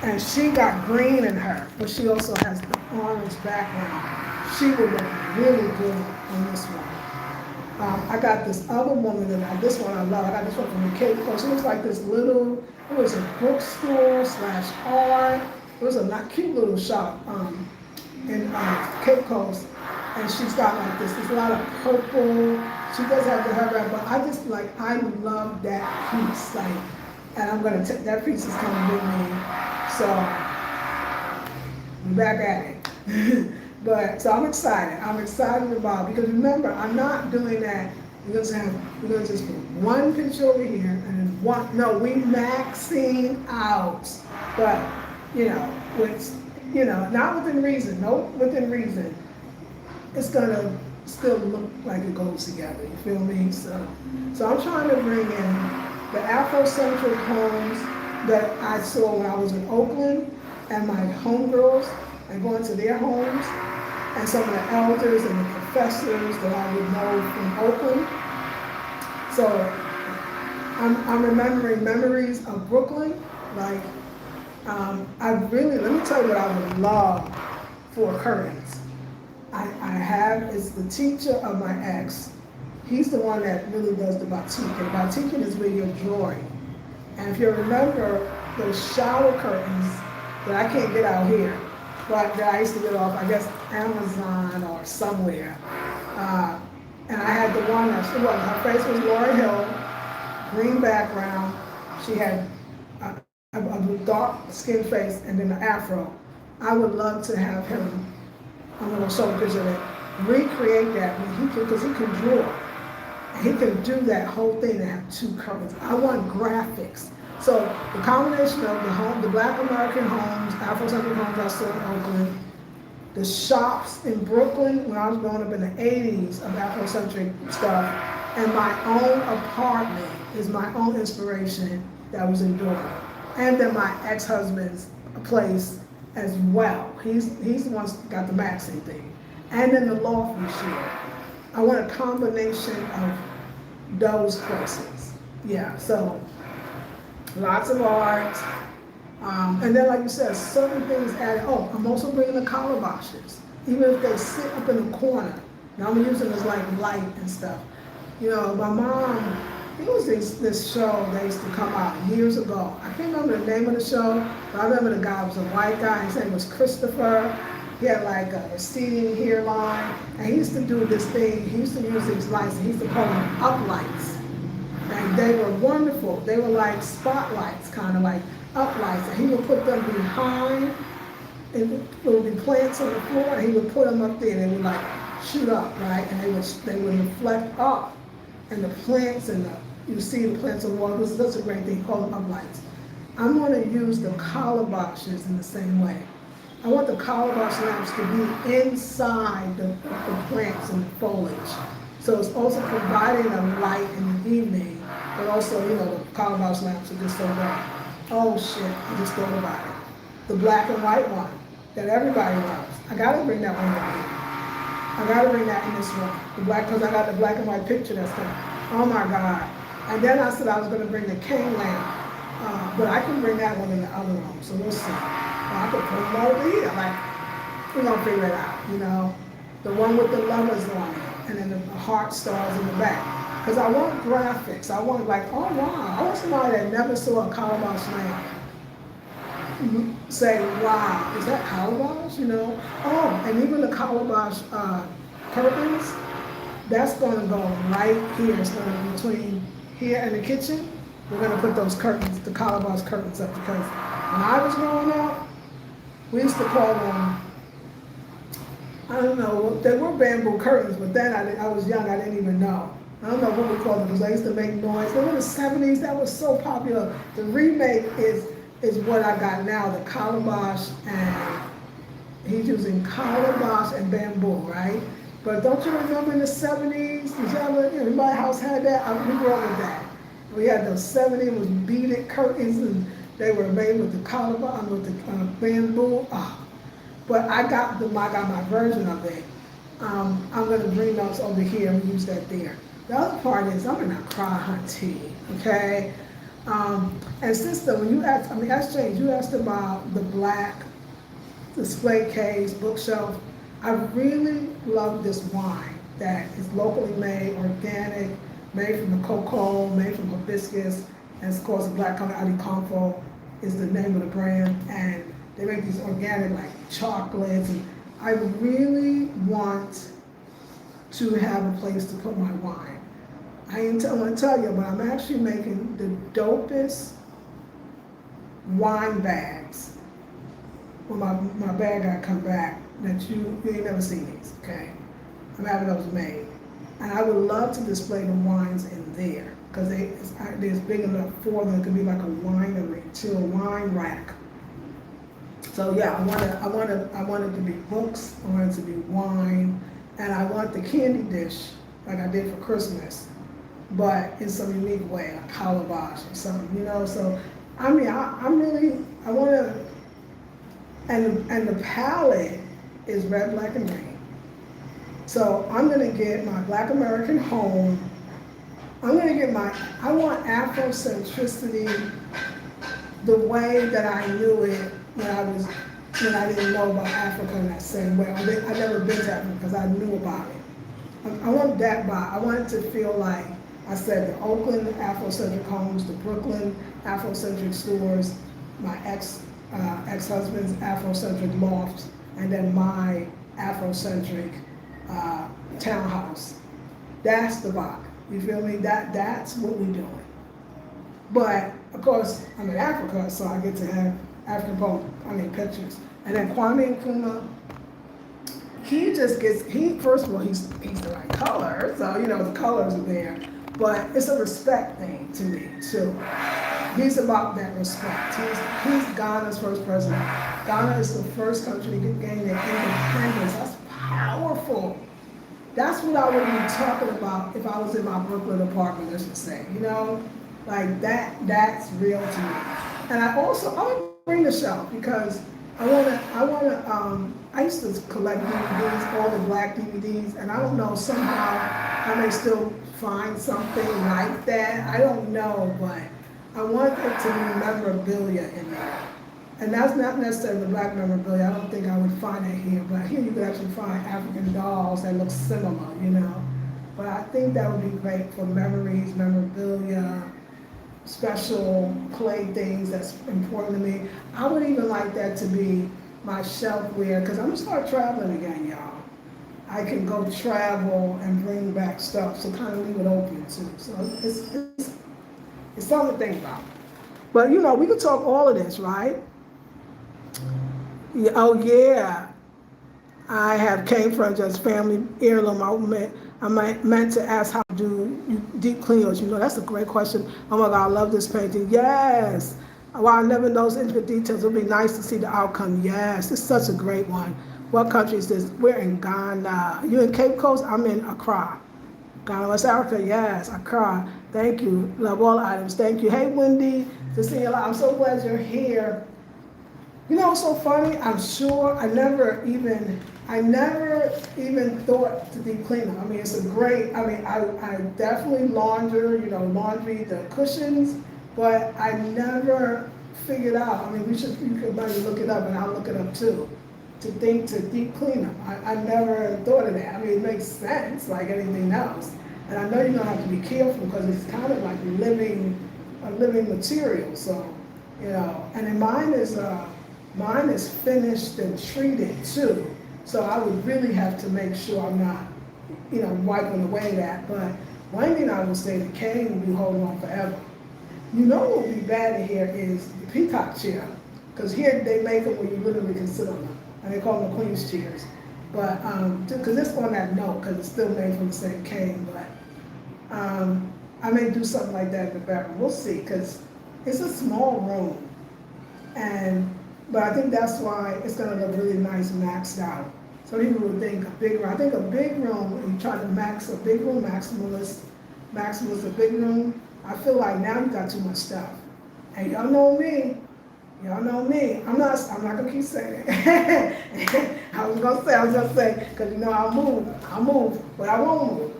and she got green in her, but she also has the orange background. She would look really good on this one. I got this other woman this one I love. I got this one from the Cape Coast. It was like this little, it was a bookstore / art. It was a cute little shop in Cape Coast. And she's got like there's a lot of purple. She does have the hair wrap, but I love that piece. And I'm gonna take, that piece is coming with me. So, I'm back at it. But, so I'm excited. I'm excited about, because remember, I'm not doing that. We're gonna just put one picture over here, and then we maxing out. But, not within reason, within reason. It's gonna still look like it goes together, you feel me? So I'm trying to bring in the Afrocentric homes that I saw when I was in Oakland, and my homegirls, and going to their homes, and some of the elders and the professors that I would know from Oakland. So I'm remembering memories of Brooklyn. Like, I really, let me tell you what I would love for curtains. I have, it's the teacher of my ex. He's the one that really does the batik. And batik is where you're drawing. And if you remember those shower curtains that I can't get out here, but that I used to get off, I guess, Amazon or somewhere. And I had the one that, well, her face was Laura Hill, green background. She had a dark skin face and then an afro. I would love to have him, I'm gonna show a picture of it, recreate that because he can draw. He can do that whole thing and have two curtains. I want graphics. So the combination of the Black American homes, Afrocentric homes I saw in Oakland, the shops in Brooklyn when I was growing up in the 80s of Afrocentric stuff, and my own apartment is my own inspiration that was enduring. And then my ex-husband's place as well. He's the one that got the maxing thing. And then the loft we share. I want a combination of those places. Yeah, so lots of art. And then, like you said, certain things added. Oh, I'm also bringing the calabashes. Even if they sit up in the corner. Now I'm using this like light and stuff. You know, my mom, it was this show that used to come out years ago. I can't remember the name of the show, but I remember the guy was a white guy. His name was Christopher. He had like a receding hairline. And he used to do this thing. He used to use these lights, and he used to call them uplights. And they were wonderful. They were like spotlights, kind of like uplights. And he would put them behind, and there would be plants on the floor, and he would put them up there, and they would like shoot up, right? And they would reflect up. And the plants you see the plants on the wall. That's a great thing, call them uplights. I'm going to use the calabashes in the same way. I want the calabash lamps to be inside the plants and the foliage. So it's also providing a light in the evening, but also, you know, the calabash lamps are just so bright. Oh shit, I just thought about it. The black and white one that everybody loves. I gotta bring that one with me. I gotta bring that in this room. The black, because I got the black and white picture that's coming. Oh my God. And then I said I was gonna bring the cane lamp, but I can bring that one in the other room, so we'll see. I could put them over here, like, we're gonna figure it out, you know? The one with the lovers on it, and then the heart stars in the back. Because I want graphics. I want like, oh wow, I want somebody that never saw a calabash lamp say, wow, is that calabash, you know? Oh, and even the calabash curtains, that's gonna go right here. It's gonna be between here and the kitchen. We're gonna put those curtains, the calabash curtains up, because when I was growing up, we used to call them, I don't know, they were bamboo curtains, but then I was young, I didn't even know. I don't know what we called them, because I used to make noise. They were in the 70s, that was so popular. The remake is what I got now, the calabash, and he's using calabash and bamboo, right? But don't you remember in the 70s, everybody's house had that? We grew up with that. We had those 70s with beaded curtains, and they were made with the calabash, with the bamboo. Oh. But I got my version of it. I'm gonna bring those over here and use that there. The other part is I'm gonna cry hunty, okay? And sister, when you asked, SJ, you asked about the black display case, bookshelf. I really love this wine that is locally made, organic, made from the cocoa, made from hibiscus, and of course the black color Adiconfo is the name of the brand, and they make these organic like chocolates, and I really want to have a place to put my wine. I want to tell you, but I'm actually making the dopest wine bags when my bag guy come back that you ain't never seen these, okay? I'm having those made. And I would love to display the wines in there because there's big enough for them. It could be like a winery, to a wine rack. So yeah, I want it to be books, I want it to be wine, and I want the candy dish like I did for Christmas, but in some unique way, a calabash or something, you know. So I mean, I want to, and the palette is red, black, and green. So I'm gonna get my Black American home I'm gonna get I want Afrocentricity the way that I knew it when I didn't know about Africa in that same way. I never been to Africa because I knew about it. I want that vibe. I want it to feel like I said the Oakland Afrocentric homes, the Brooklyn Afrocentric stores, my ex-husband's Afrocentric lofts, and then my Afrocentric townhouse. That's the vibe. You feel me? That's what we're doing. But of course, I'm in Africa, so I get to have African pictures. And then Kwame Nkrumah, first of all, he's the right color, so the colors are there. But it's a respect thing to me too. He's about that respect. He's Ghana's first president. Ghana is the first country to gain their independence. That's powerful. That's what I would be talking about if I was in my Brooklyn apartment, let's just say, like that's real to me. And I want to bring the shelf because I used to collect DVDs, all the black DVDs, and I don't know, somehow I may still find something like that. I don't know, but I want it to be memorabilia in there. And that's not necessarily the black memorabilia. I don't think I would find it here, but here you could actually find African dolls that look similar, But I think that would be great for memories, memorabilia, special play things that's important to me. I would even like that to be my shelfware, because I'm gonna start traveling again, y'all. I can go travel and bring back stuff, so kind of leave it open too. So it's something to think about. But we could talk all of this, right? Yeah, oh yeah, I have came from just family heirloom. I meant to ask how do you deep clean yours. That's a great question. Oh my God, I love this painting. Yes. While I never know those intricate details, it'll be nice to see the outcome. Yes, it's such a great one. What country is this? We're in Ghana. You in Cape Coast? I'm in Accra. Ghana, West Africa. Yes, Accra. Thank you. Love all items. Thank you. Hey, Wendy. To see you. I'm so glad you're here. What's so funny? I'm sure I never even thought to deep clean them. It's a great, I definitely laundry the cushions, but I never figured out, you could maybe look it up and I'll look it up too, to deep clean them. I never thought of that. It makes sense like anything else. And I know you're gonna have to be careful because it's kind of like a living material, so, and then mine is finished and treated too. So I would really have to make sure I'm not, wiping away that. But one thing I would say, the cane will be holding on forever. What would be bad here is the peacock chair. Because here they make them where you literally can sit on them. And they call them the queen's chairs. But, because this one that note, because it's still made from the same cane. But I may do something like that in the bedroom. We'll see, because it's a small room. But I think that's why it's going to look really nice maxed out. Some people would think a big room. I think a big room, when you try to max a big room, maximalist a big room, I feel like now you got too much stuff. And y'all know me. I'm not gonna keep saying it. I was gonna say, because I'll move, but I won't move.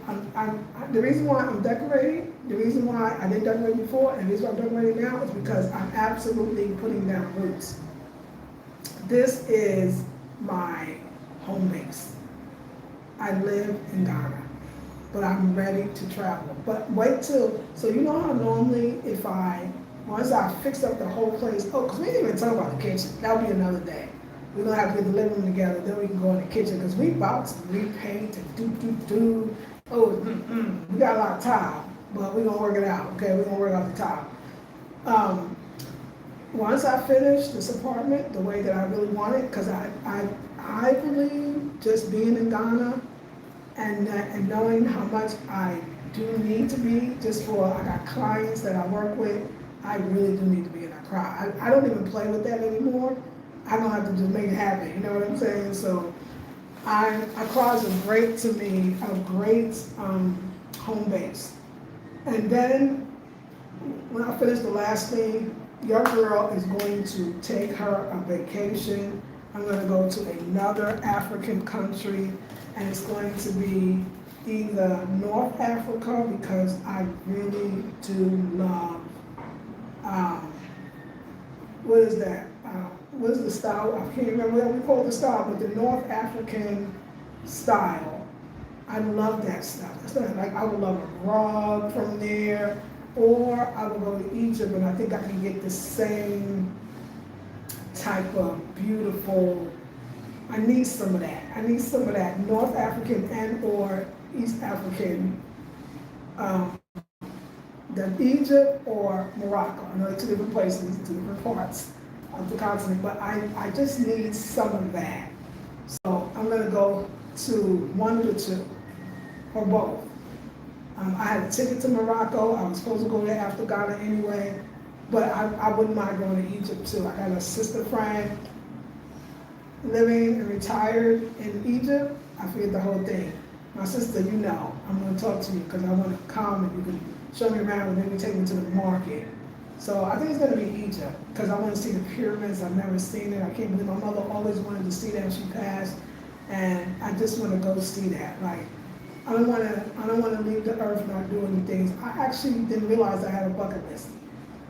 The reason why I'm decorating, the reason why I didn't decorate before, and the reason why I'm decorating now is because I'm absolutely putting down roots. This is my home base. I live in Ghana, but I'm ready to travel. But wait till, so how normally once I fix up the whole place, because we didn't even talk about the kitchen. That'll be another day. We're gonna have to get the living room together, then we can go in the kitchen, because we about to repaint and do. We got a lot of tile, but we're gonna work it out, okay? We're gonna work out the tile. Once I finish this apartment the way that I really want it, because I believe just being in Ghana and knowing how much I do need to be, I got clients that I work with, I really do need to be in Accra. I don't even play with that anymore. I'm gonna have to just make it happen, you know what I'm saying? So Accra is a great home base. And then when I finish the last thing, your girl is going to take her a vacation. I'm going to go to another African country, and it's going to be either North Africa, because I really do love, um, what is that? What is the style? I can't remember what we call the style, but the North African style. I love that stuff. It's like I would love a rug from there, or I would go to Egypt and I think I can get the same type of beautiful. I need some of that. I need some of that North African and or East African, the Egypt or Morocco. I know they're two different places, two different parts of the continent, but I just need some of that. So I'm gonna go to one of the two, or both. I had a ticket to Morocco. I was supposed to go there after Ghana anyway, but I wouldn't mind going to Egypt too. I got a sister friend living and retired in Egypt. I figured the whole thing. My sister, you know, I'm gonna talk to you because I want to come and you can show me around and maybe take me to the market. So I think it's gonna be Egypt because I want to see the pyramids. I've never seen it. I can't believe my mother always wanted to see that when she passed, and I just want to go see that. Like, I don't want to leave the earth not doing things. I actually didn't realize I had a bucket list.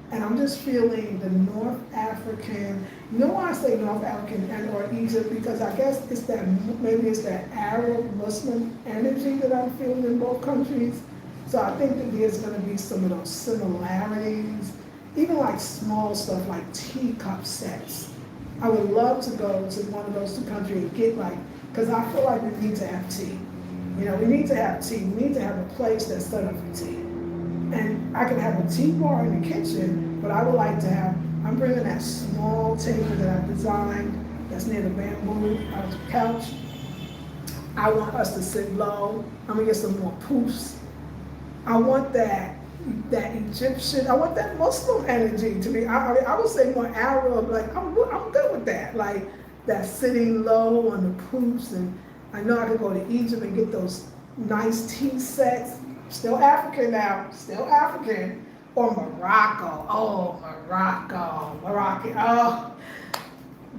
And I'm just feeling the North African, you know why I say North African and or Egypt? Because I guess it's that, maybe it's that Arab Muslim energy that I'm feeling in both countries. So I think that there's gonna be some of those similarities, even like small stuff like teacup sets. I would love to go to one of those two countries and get like, because I feel like we need to have tea. You know, we need to have tea. We need to have a place that's set up for tea. And I can have a tea bar in the kitchen, but I would like to have, I'm bringing that small table that I designed that's near the bamboo couch. I want us to sit low. I'm gonna get some more poofs. I want that Egyptian, I want that Muslim energy to be, I would say more Arab, like I'm good with that. Like that sitting low on the poofs, and I know I could go to Egypt and get those nice tea sets. Still African now, still African. Or Morocco, oh, Moroccan, oh.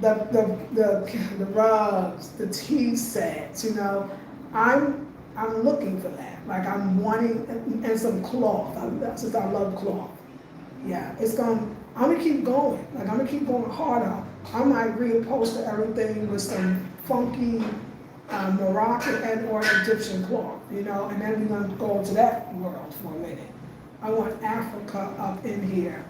The rugs, the tea sets, you know. I'm looking for that. Like I'm wanting, and some cloth, since I love cloth. Yeah, I'm gonna keep going. Like I'm gonna keep going harder. I might reupholster everything with some funky Moroccan and or Egyptian cloth, you know, and then we're gonna go into that world for a minute. I want Africa up in here.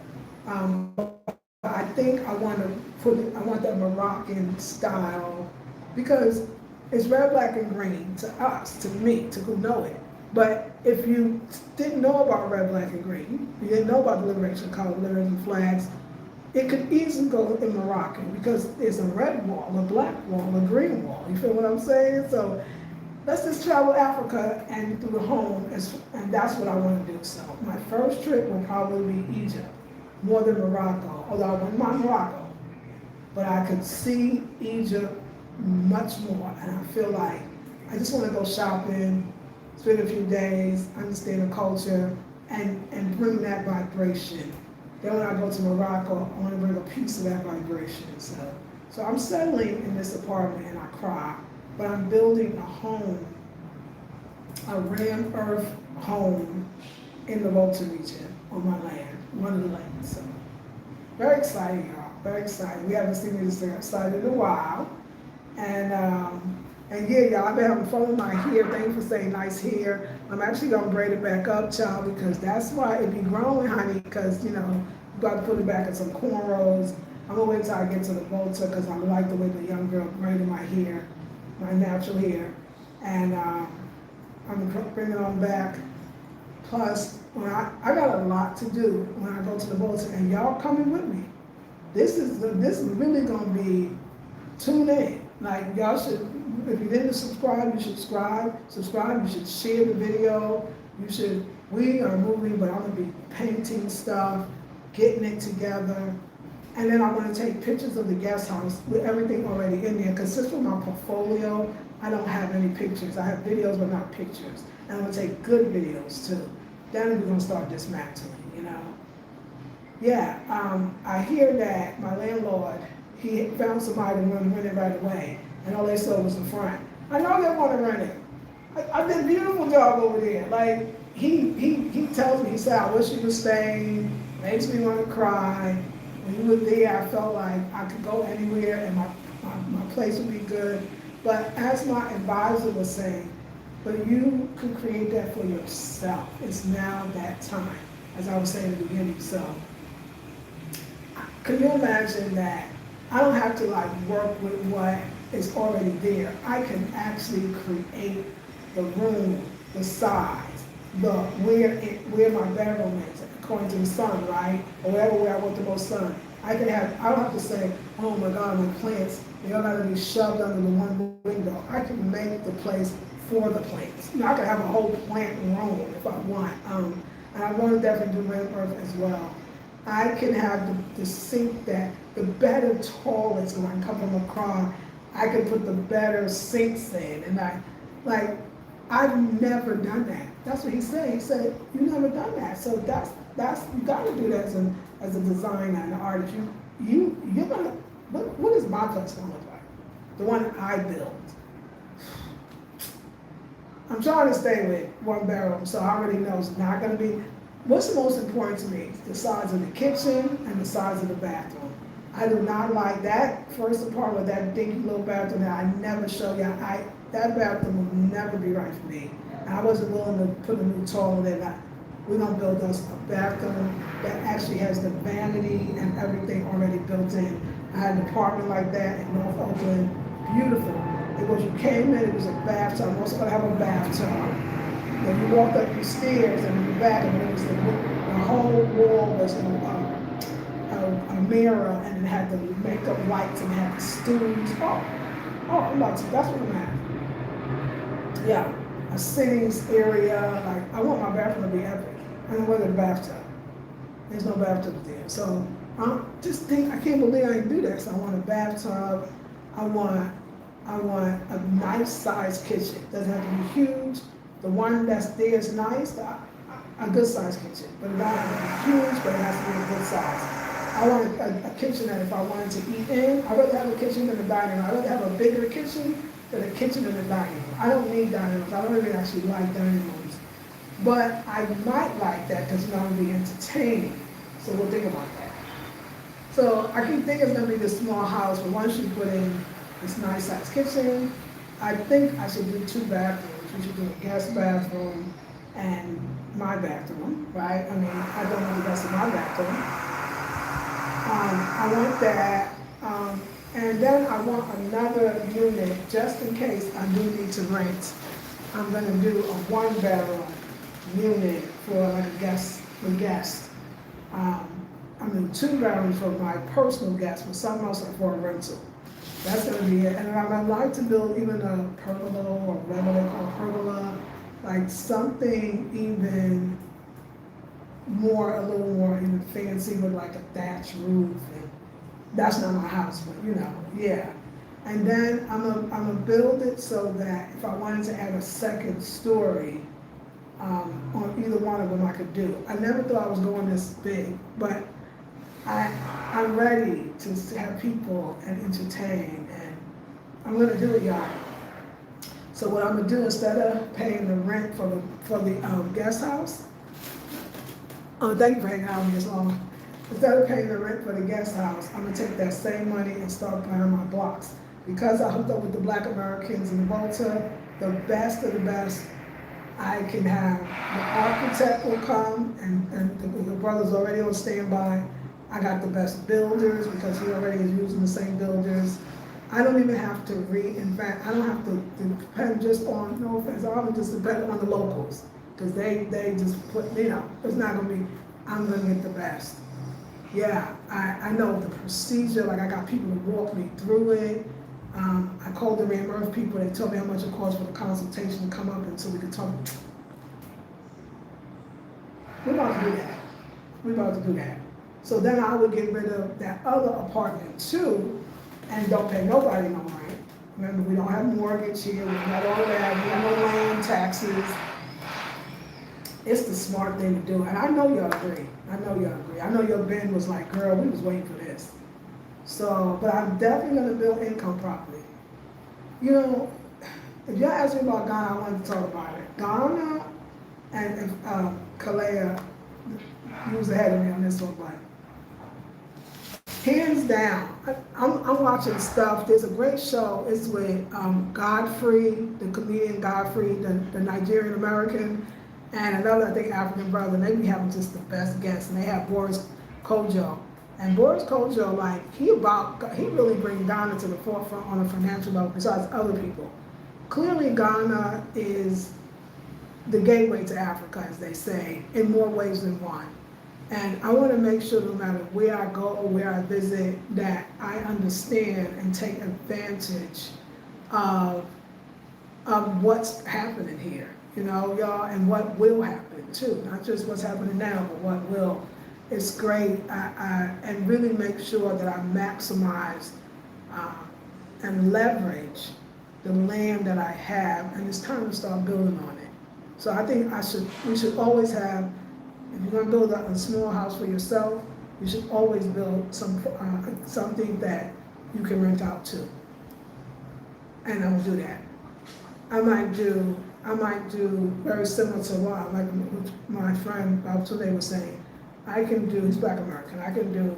I think I want that Moroccan style because it's red, black, and green to us, to me, to who know it. But if you didn't know about red, black, and green, you didn't know about the liberation color, liberation flags, it could easily go in Moroccan because there's a red wall, a black wall, a green wall. You feel what I'm saying? So let's just travel Africa and through the home, and that's what I want to do. So my first trip will probably be Egypt, more than Morocco, although I wouldn't mind Morocco. But I could see Egypt much more, and I feel like I just want to go shopping, spend a few days, understand the culture, and bring that vibration. Then when I go to Morocco, I want to bring a piece of that vibration. So I'm settling in this apartment in Accra, but I'm building a home, a ram earth home in the Volta region on my land, one of the lands. So very exciting, y'all, very exciting. We haven't seen me this excited in a while. And yeah, y'all, I've been having fun with my hair. Thank you for saying nice hair. I'm actually gonna braid it back up, child, because that's why it be growing, honey, because, you know, you got to put it back in some cornrows. I'm gonna wait till I get to the Volta because I like the way the young girl braided my hair, my natural hair. And I'm gonna bring it on back. Plus, when I got a lot to do when I go to the Volta, and y'all coming with me. This is really gonna be tune in. Like y'all should, if you didn't subscribe, you should subscribe, you should share the video, we are moving, but I'm gonna be painting stuff, getting it together, and then I'm gonna take pictures of the guest house with everything already in there, because since for my portfolio, I don't have any pictures. I have videos, but not pictures. And I'm gonna take good videos too. Then we're gonna start dismantling, you know? Yeah, I hear that my landlord, he found somebody to rent it right away, and all they saw was the front. I know they want to rent it. I did a beautiful job over there. Like, he tells me, he said, I wish you were staying, makes me want to cry. When you were there, I felt like I could go anywhere and my place would be good. But as my advisor was saying, but you can create that for yourself. It's now that time, as I was saying in the beginning. So, can you imagine that? I don't have to like work with what is already there. I can actually create the room, the size, where my bedroom is, according to the sun, right? Or where I want the most sun. I don't have to say, oh my God, my plants, they all gotta be shoved under the one window. I can make the place for the plants. I can have a whole plant room if I want. And I want to definitely do rent earth as well. I can have the sink that, the better toilets when I come from a car, I can put the better sinks in. And I've never done that. That's what he said. He said, you never done that. So that's you gotta do that as a designer and an artist. You're gonna, what is my place gonna look like? The one I built. I'm trying to stay with one bedroom, so I already know it's not gonna be, what's the most important to me? The size of the kitchen and the size of the bathroom. I do not like that first apartment, that dinky little bathroom that I never show you. That bathroom would never be right for me. And I wasn't willing to put a new toilet in. We're gonna build us a bathroom that actually has the vanity and everything already built in. I had an apartment like that in North Oakland, beautiful. It was, you came in, it was a bathtub. I'm also gonna have a bathtub. Then you walked up the stairs and in the back, and it was the whole wall was a mirror, and it had the makeup lights and it had the stools. That's what I'm at. Yeah, a sitting area. Like, I want my bathroom to be epic. I don't want a bathtub. There's no bathtub there. So I can't believe I didn't do that. So I want a bathtub. I want a nice sized kitchen. Doesn't have to be huge. The one that's there is nice, a good sized kitchen. But it doesn't have to be huge, but it has to be a good size. I want a kitchen that if I wanted to eat in, I'd rather have a kitchen than a dining room. I'd rather have a bigger kitchen than a kitchen than a dining room. I don't need dining rooms. I don't even actually like dining rooms. But I might like that because it's going to be entertaining. So we'll think about that. So I keep thinking it's going to be this small house, but once you put in this nice sized kitchen, I think I should do 2 bathrooms. We should do a guest bathroom and my bathroom, right? I mean, I don't know the rest of my bathroom. I want that, and then I want another unit just in case I do need to rent. I'm gonna do a 1-bedroom unit for like a guest. I'm in 2 bedrooms for my personal guests, but something else for a rental. That's gonna be it. And I'd like to build even a pergola or whatever they call pergola, like something even more, a little more even fancy with like a thatch roof. And that's not my house, but yeah. And then I'm gonna build it so that if I wanted to add a second story on either one of them, I could do. I never thought I was going this big, but I'm ready to have people and entertain, and I'm gonna do it, y'all. So what I'm gonna do, instead of paying the rent for the guest house, thank you for hanging out with me this long. Instead of paying the rent for the guest house, I'm gonna take that same money and start buying my blocks. Because I hooked up with the Black Americans in Volta, the best of the best, I can have the architect will come, and the brother's already on standby. I got the best builders because he already is using the same builders. I don't even have to reinvent. I don't have to depend just on, no offense, I don't just depend on the locals. Because they just put, it's not gonna be, I'm gonna get the best. Yeah, I know the procedure, like I got people to walk me through it. I called the reimbursed people, they told me how much it cost for the consultation to come up and so we could talk. We're about to do that. So then I would get rid of that other apartment too, and don't pay nobody no rent. Remember, we don't have mortgage here, we got all that, we have no land taxes. It's the smart thing to do, and I know y'all agree. I know your Ben was like, girl, we was waiting for this. So, but I'm definitely gonna build income property. If y'all ask me about Ghana, I wanted to talk about it. Ghana and Kalea, who's ahead of me on this one, but hands down, I'm watching stuff. There's a great show. It's with Godfrey, the comedian Godfrey, the Nigerian American, and another, I think, African brother. They be having just the best guests, and they have Boris Kojo. And Boris Kojo, like, he really brings Ghana to the forefront on a financial level besides other people. Clearly, Ghana is the gateway to Africa, as they say, in more ways than one. And I want to make sure no matter where I go or where I visit, that I understand and take advantage of what's happening here, you know, y'all, and what will happen too. Not just what's happening now, but what will. It's great, and really make sure that I maximize and leverage the land that I have, and it's time to start building on it. So I think we should always have, if you're gonna build a small house for yourself, you should always build something that you can rent out to. And I will do that. I might do very similar to what, like my friend Baltunde was saying. I can do, he's Black American, I can do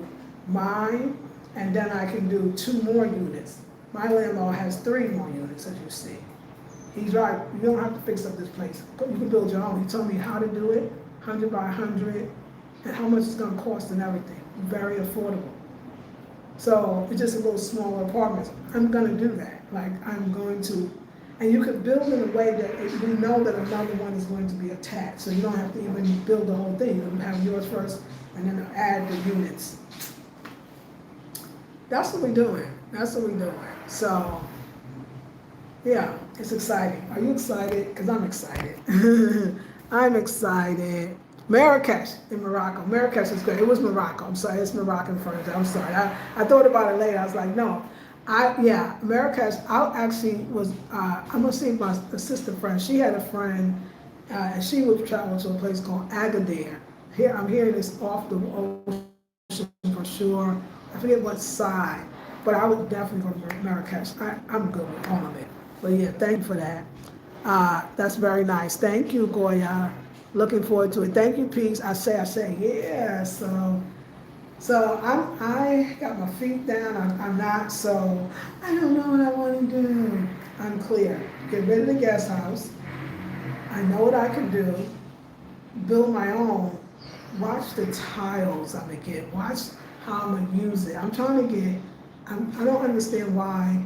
mine, and then I can do 2 more units. My landlord has 3 more units, as you see. He's right, you don't have to fix up this place. You can build your own. He told me how to do it, 100 by 100, and how much it's gonna cost and everything. Very affordable. So it's just a little smaller apartment. I'm gonna do that. Like, I'm going to, and you can build in a way that you know that another one is going to be attached. So you don't have to even build the whole thing. You can have yours first and then add the units. That's what we're doing. That's what we're doing. So, yeah, it's exciting. Are you excited? Because I'm excited. I'm excited. Marrakesh in Morocco. Marrakesh is great. It was Morocco. I'm sorry, it's Moroccan furniture. I'm sorry. I thought about it later. I was like, no. Marrakesh, I'm gonna see my assistant friend. She had a friend, and she would travel to a place called Agadir. Here, I'm hearing this off the ocean for sure. I forget what side, but I would definitely go to Marrakesh. I'm good with all of it. But yeah, thank you for that. That's very nice. Thank you, Goya. Looking forward to it. Thank you, Peace. I say, yeah. So I got my feet down. I'm not, so I don't know what I want to do. I'm clear. Get rid of the guest house. I know what I can do. Build my own. Watch the tiles I'm gonna get. Watch how I'm gonna use it. I'm trying to get. I don't understand why,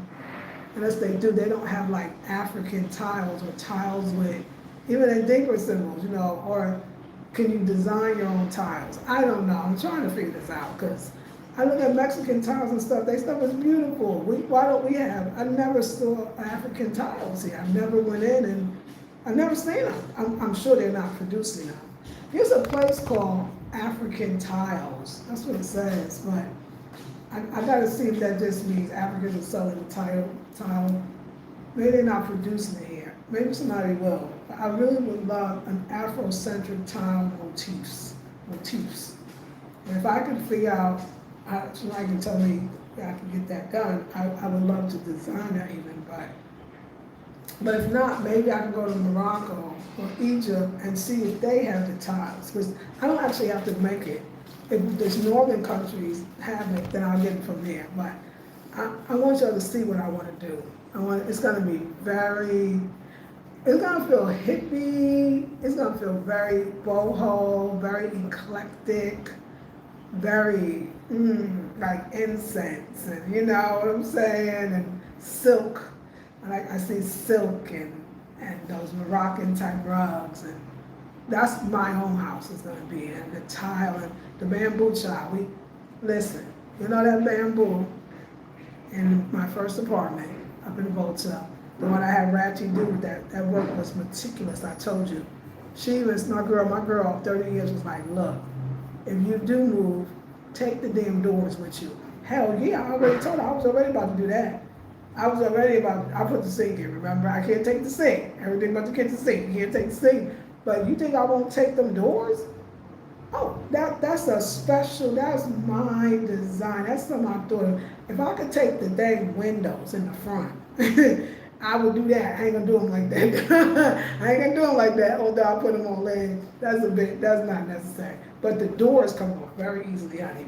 unless they do, they don't have like African tiles or tiles with even enigma symbols, you know, or can you design your own tiles? I don't know. I'm trying to figure this out because I look at Mexican tiles and stuff. They stuff is beautiful. Why don't we have? I never saw African tiles here. I never went in and I've never seen them. I'm sure they're not producing them. Here's a place called African Tiles. That's what it says, but I gotta see if that just means Africans are selling the tile. Maybe they're not producing it here. Maybe somebody will. But I really would love an Afrocentric tile motifs. And if I could figure out, somebody can tell me I can get that done, I would love to design that even, but if not, maybe I can go to Morocco or Egypt and see if they have the tiles, because I don't actually have to make it. If there's northern countries have it, then I'll get it from there. But I want y'all to see what I want to do. It's gonna be it's gonna feel hippie, it's gonna feel very boho, very eclectic, very like incense, and you know what I'm saying, and silk. I see silk and those Moroccan type rugs, and that's my own house is gonna be, and the tile and the bamboo child. Listen, you know that bamboo in my first apartment up in Volta, the one I had Ratchy do with that work was meticulous. I told you. She was my girl, 30 years was like, look, if you do move, take the damn doors with you. Hell yeah, I already told her, I was already about to do that. I put the sink in, remember? I can't take the sink. Everything but the kitchen sink. You can't take the sink. But you think I won't take them doors? Oh, that's my design. That's something I thought of. If I could take the dang windows in the front, I would do that. I ain't gonna do them like that. I ain't gonna do them like that. Although I put them on legs, that's not necessary. But the doors come off very easily, honey.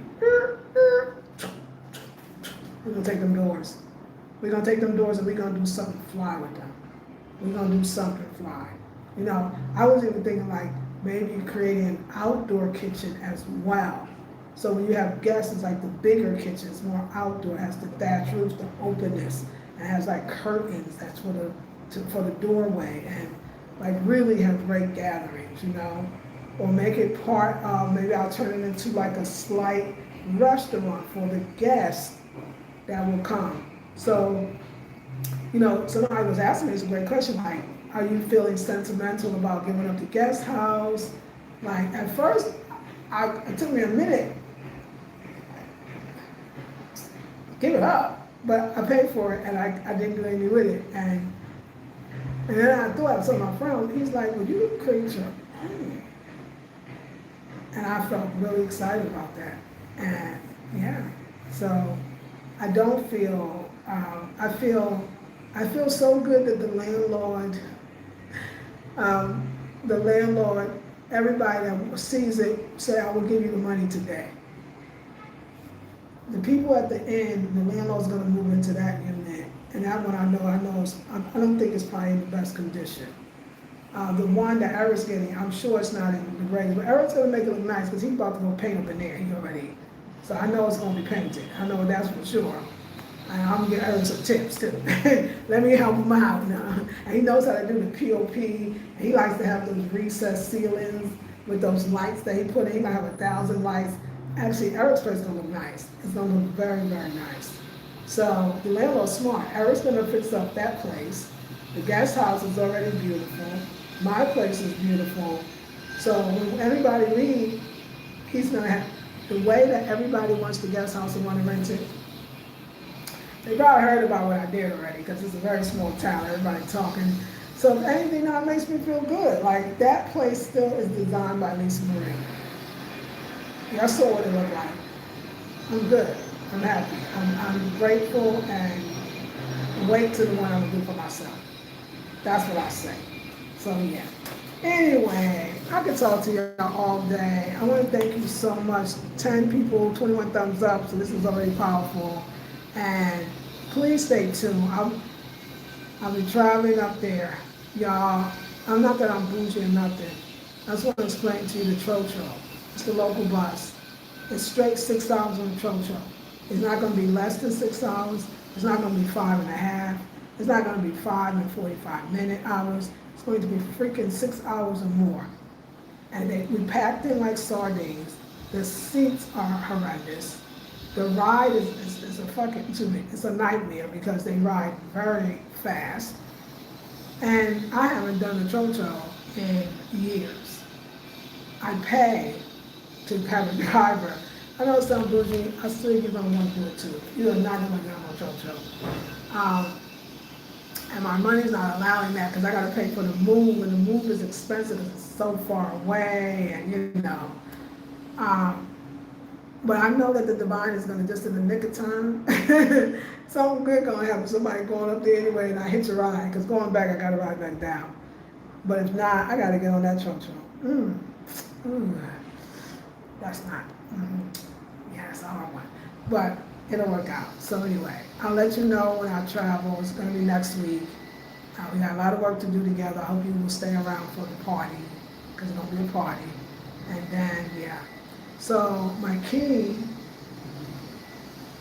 We're gonna take them doors. We're gonna take them doors and we're gonna do something fly with them. We're gonna do something fly. You know, I was even thinking like maybe creating an outdoor kitchen as well. So when you have guests, it's like the bigger kitchens, more outdoor, has the thatch roof, the openness, and has like curtains. That's for the doorway, and like really have great gatherings, you know. Or make it part of, maybe I'll turn it into like a slight restaurant for the guests that will come. So, you know, somebody was asking me, it's a great question, like, are you feeling sentimental about giving up the guest house? Like, at first, it took me a minute, give it up, but I paid for it and I didn't do anything with it. And then I thought, so my friend, he's like, well, you create your own. And I felt really excited about that. And yeah, so I don't feel, I feel so good that the landlord, everybody that sees it, say, I will give you the money today. The people at the end, the landlord's gonna move into that unit, and that one I don't think it's probably in the best condition. The one that Eric's getting, I'm sure it's not in the greatest, but Eric's gonna make it look nice, because he's about to go paint up in there, he already, so I know it's gonna be painted, I know that's for sure. And I'm gonna get Eric some tips too. Let me help him out now. And he knows how to do the POP, and he likes to have those recessed ceilings with those lights that he put in. He's gonna have 1,000 lights. Actually, Eric's place is gonna look nice. It's gonna look very, very nice. So the landlord's smart. Eric's gonna fix up that place. The guest house is already beautiful. My place is beautiful. So when everybody leaves, he's gonna have, the way that everybody wants the guest house and want to rent it, they probably heard about what I did already, because it's a very small town, everybody talking. So if anything, now it makes me feel good. Like, that place still is designed by Lisa Marie. I saw what it looked like. I'm good. I'm happy. I'm grateful, and wait till the one I'm gonna do for myself. That's what I say. So yeah. Anyway, I could talk to y'all all day. I want to thank you so much. 10 people, 21 thumbs up. So this is already powerful. And please stay tuned. I'll be traveling up there, y'all. I'm not that I'm bougie or nothing. I just want to explain to you the Trotro. It's the local bus. It's straight 6 hours on the Trotro. It's not going to be less than 6 hours. It's not going to be 5.5. It's not going to be 5 and 45-minute hours. It's going to be freaking 6 hours or more. And we packed in like sardines. The seats are horrendous. The ride is a fucking, it's a nightmare, because they ride very fast. And I haven't done a Trotro in years. I pay to have a driver. I know it sounds bougie, I still you're gonna want to do it too. You're not gonna get on Trotro. And my money's not allowing that, because I gotta pay for the move, and the move is expensive because it's so far away, and you know. But I know that the divine is gonna, just in the nick of time, something good gonna happen. Somebody going up there anyway, and I hitch a ride, because going back, I gotta ride back down. But if not, I gotta get on that Trotro. That's not, yeah, that's all I want. But it'll work out. So anyway, I'll let you know when I travel. It's gonna be next week. We got a lot of work to do together. I hope you will stay around for the party, because it's gonna be a party. And then, yeah. So my key,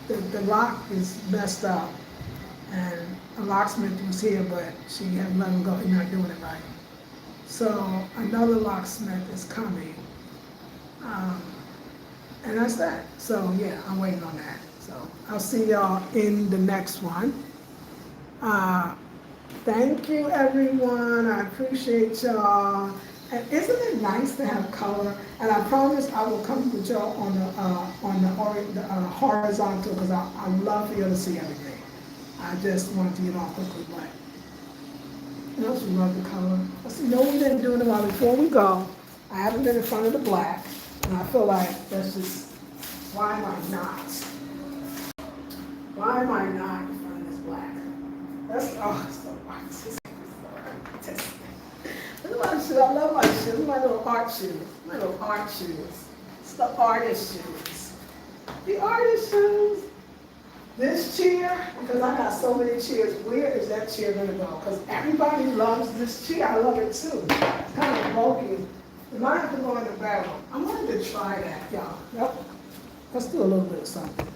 the lock is messed up, and a locksmith was here, but she hadn't let him go. He's not doing it right. So another locksmith is coming, and that's that. So yeah, I'm waiting on that. So I'll see y'all in the next one. Thank you, everyone. I appreciate y'all. And isn't it nice to have color? And I promise I will come with y'all on the horizontal, because I love for you to see everything. I just wanted to get off quickly, but you also love the color. You know, we didn't do it a while before we go. I haven't been in front of the black, and I feel like that's just, why am I not? Why am I not in front of this black? That's, oh, so, artist. Look at my shoes. I love my shoes. My little art shoes. My little art shoes. It's the artist shoes. The artist shoes. This chair, because I got so many chairs, where is that chair going to go? Because everybody loves this chair. I love it too. It's kind of bulky. It might have to go in the barrel. I wanted to try that, y'all. Yep. Let's do a little bit of something.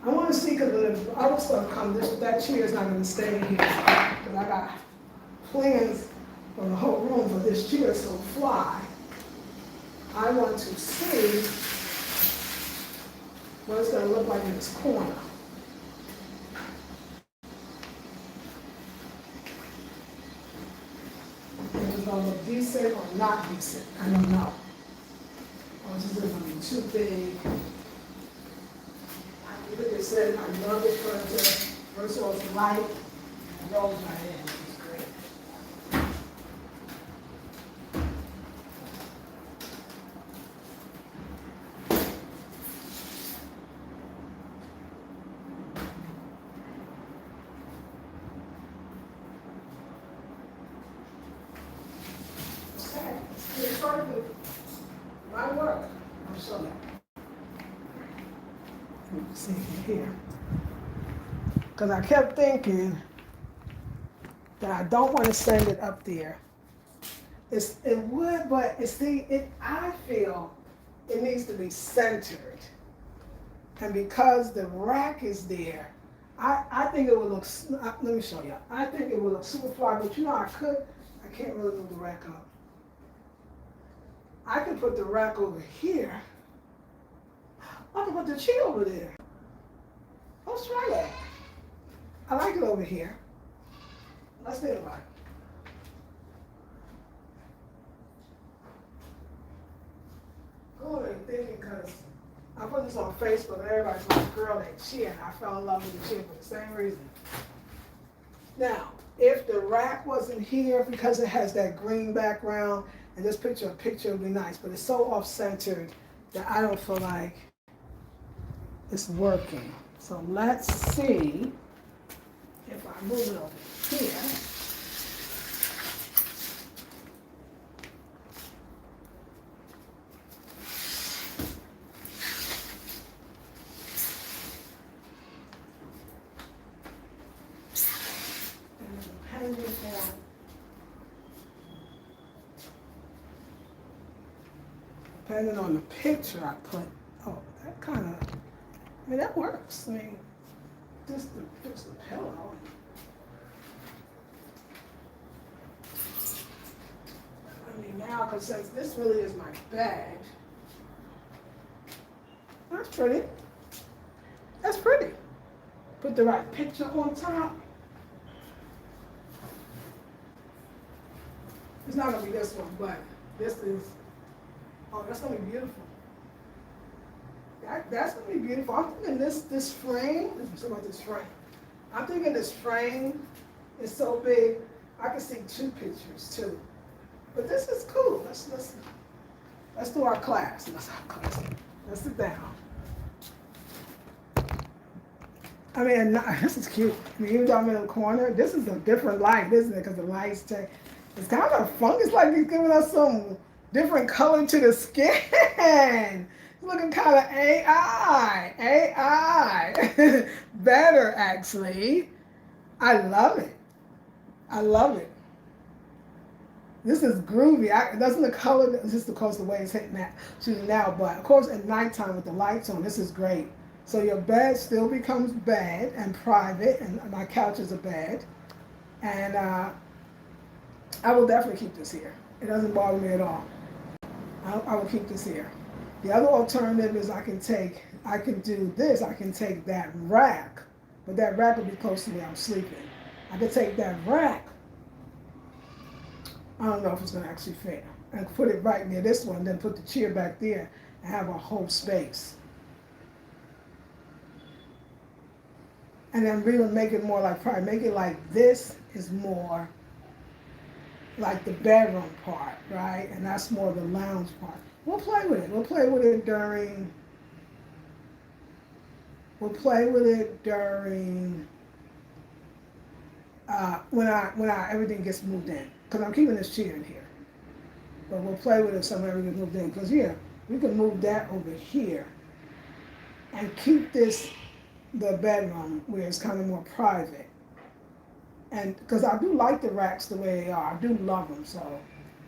I want to see, because when the other stuff comes, that chair is not going to stay in here. Because I got plans for the whole room for this chair, so fly. I want to see what it's going to look like in this corner. If it's going to look decent or not decent, I don't know. Or is it going to be too big? Like I said, I love the furniture. First of all, it's light and rolls right in. It's great. Okay, it's perfect. My work. I'll show you. See here, because I kept thinking that I don't want to send it up there. It would, but I feel it needs to be centered, and because the rack is there, I think it would look. Let me show you. I think it would look super fly, but I can't really move the rack up. I could put the rack over here. I can put the chair over there. Let's try that. I like it over here. Let's think about it. I'm only thinking because I put this on Facebook and everybody's like, girl, that chair. And I fell in love with the chair for the same reason. Now, if the rack wasn't here because it has that green background and this picture would be nice, but it's so off-centered that I don't feel like it's working. So let's see if I move it over here. And depending on the picture I put, that kind of, I mean, that works. I mean, just to fix the pillow. I mean, now, because since this really is my bed, that's pretty. That's pretty. Put the right picture on top. It's not going to be this one, but this is, that's going to be beautiful. That's going to be beautiful. I'm thinking this frame, let's talk about this frame. I'm thinking this frame is so big, I can see two pictures too. But this is cool. Let's do our class. Let's sit down. I mean, this is cute. I mean, even though I'm in the corner, this is a different light, isn't it? Because the lights take, it's kind of fun. It's like it's giving us some different color to the skin. Looking kind of AI. Better, actually. I love it. This is groovy. It doesn't the color, it's just because the way it's hitting that, shooting now. But of course, at nighttime with the lights on, this is great. So your bed still becomes bed and private, and my couch is a bed. And I will definitely keep this here. It doesn't bother me at all. I will keep this here. The other alternative is I can do this. I can take that rack, but that rack will be close to where I'm sleeping. I can take that rack. I don't know if it's going to actually fit. And put it right near this one, then put the chair back there and have a whole space. And then really make it more like, probably make it like this is more like the bedroom part, right? And that's more the lounge part. We'll play with it. We'll play with it during when everything gets moved in, because I'm keeping this chair in here. But we'll play with it so everything gets moved in. Because here, we can move that over here and keep this the bedroom where it's kind of more private. And because I do like the racks the way they are, I do love them. So,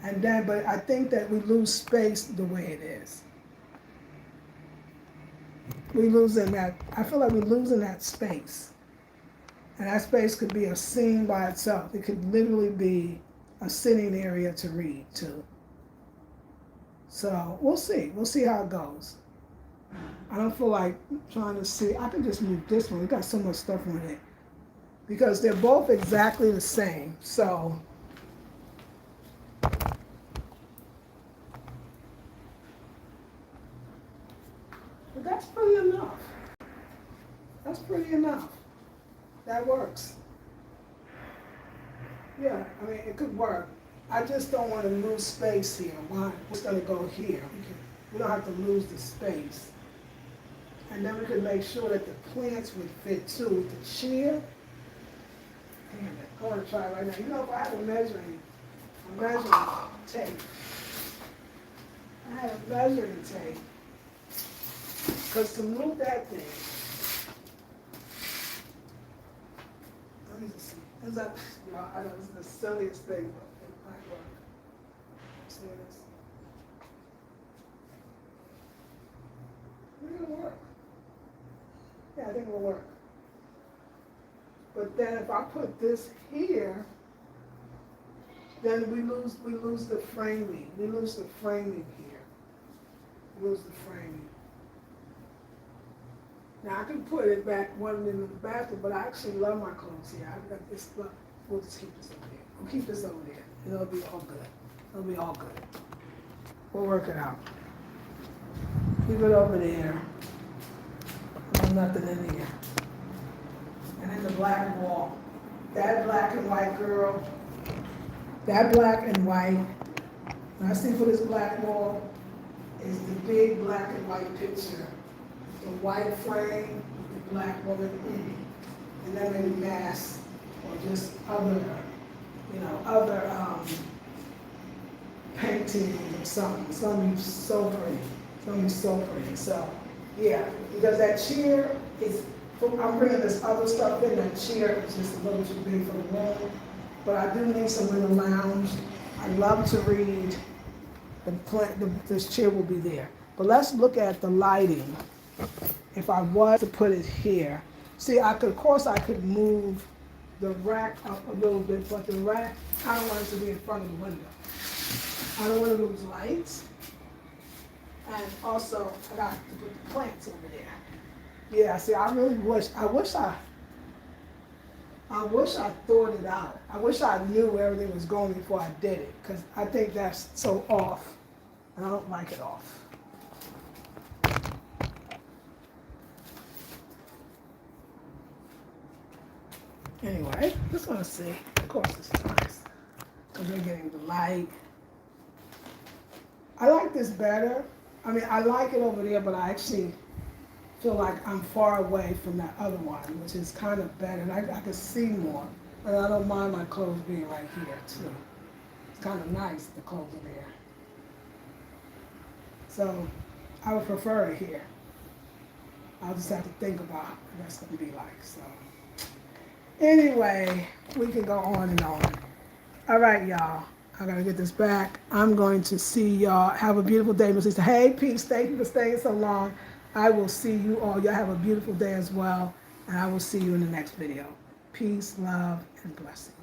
and then, but I think that we lose space the way it is. We losing that. I feel like we're losing that space. And that space could be a scene by itself. It could literally be a sitting area to read too. So we'll see. We'll see how it goes. I don't feel like trying to see. I can just move this one. We got so much stuff on it. Because they're both exactly the same. So but that's pretty enough. That's pretty enough. That works. Yeah, I mean, it could work. I just don't want to lose space here. Why? It's going to go here. We don't have to lose the space. And then we can make sure that the plants would fit too with the chair. Damn it, I want to try it right now. You know, if I had a measuring tape. I had a measuring tape. Because to move that thing, let me just see. Is that, you know, I know this is the silliest thing, but it might work. See this? I think it'll work. Yeah, I think it'll work. But then if I put this here, then we lose the framing. We lose the framing here. We lose the framing. Now I can put it back one in the bathroom, but I actually love my clothes here. We'll just keep this over there. We'll keep this over there. It'll be all good. It'll be all good. We'll work it out. Keep it over there. There's nothing in here. And then the black wall. That black and white girl. That black and white. What I see for this black wall is the big black and white picture. The white frame, the black woman in it. And then maybe mask or just other, painting or something. It's gonna be so pretty. It's gonna be so pretty. So, yeah, because that chair is, I'm bringing this other stuff in. That chair is just a little too big for the room. But I do need some in the lounge. I love to read. This chair will be there. But let's look at the lighting. If I was to put it here, see, of course I could move the rack up a little bit, but the rack, I don't want it to be in front of the window. I don't want to lose lights. And also, I got to put the plants over there. Yeah, see, I wish I thought it out. I wish I knew where everything was going before I did it, because I think that's so off, and I don't like it off. Anyway, just want to see. Of course, this is nice because we're getting the light. I like this better. I mean, I like it over there, but I actually feel like I'm far away from that other one, which is kind of better. And I can see more, but I don't mind my clothes being right here too. It's kind of nice, the clothes are there. So I would prefer it here. I'll just have to think about what that's going to be like. So. Anyway, we can go on and on. All right, y'all. I gotta get this back. I'm going to see y'all. Have a beautiful day, Miss Lisa. Hey, peace. Thank you for staying so long. I will see you all. Y'all have a beautiful day as well. And I will see you in the next video. Peace, love, and blessings.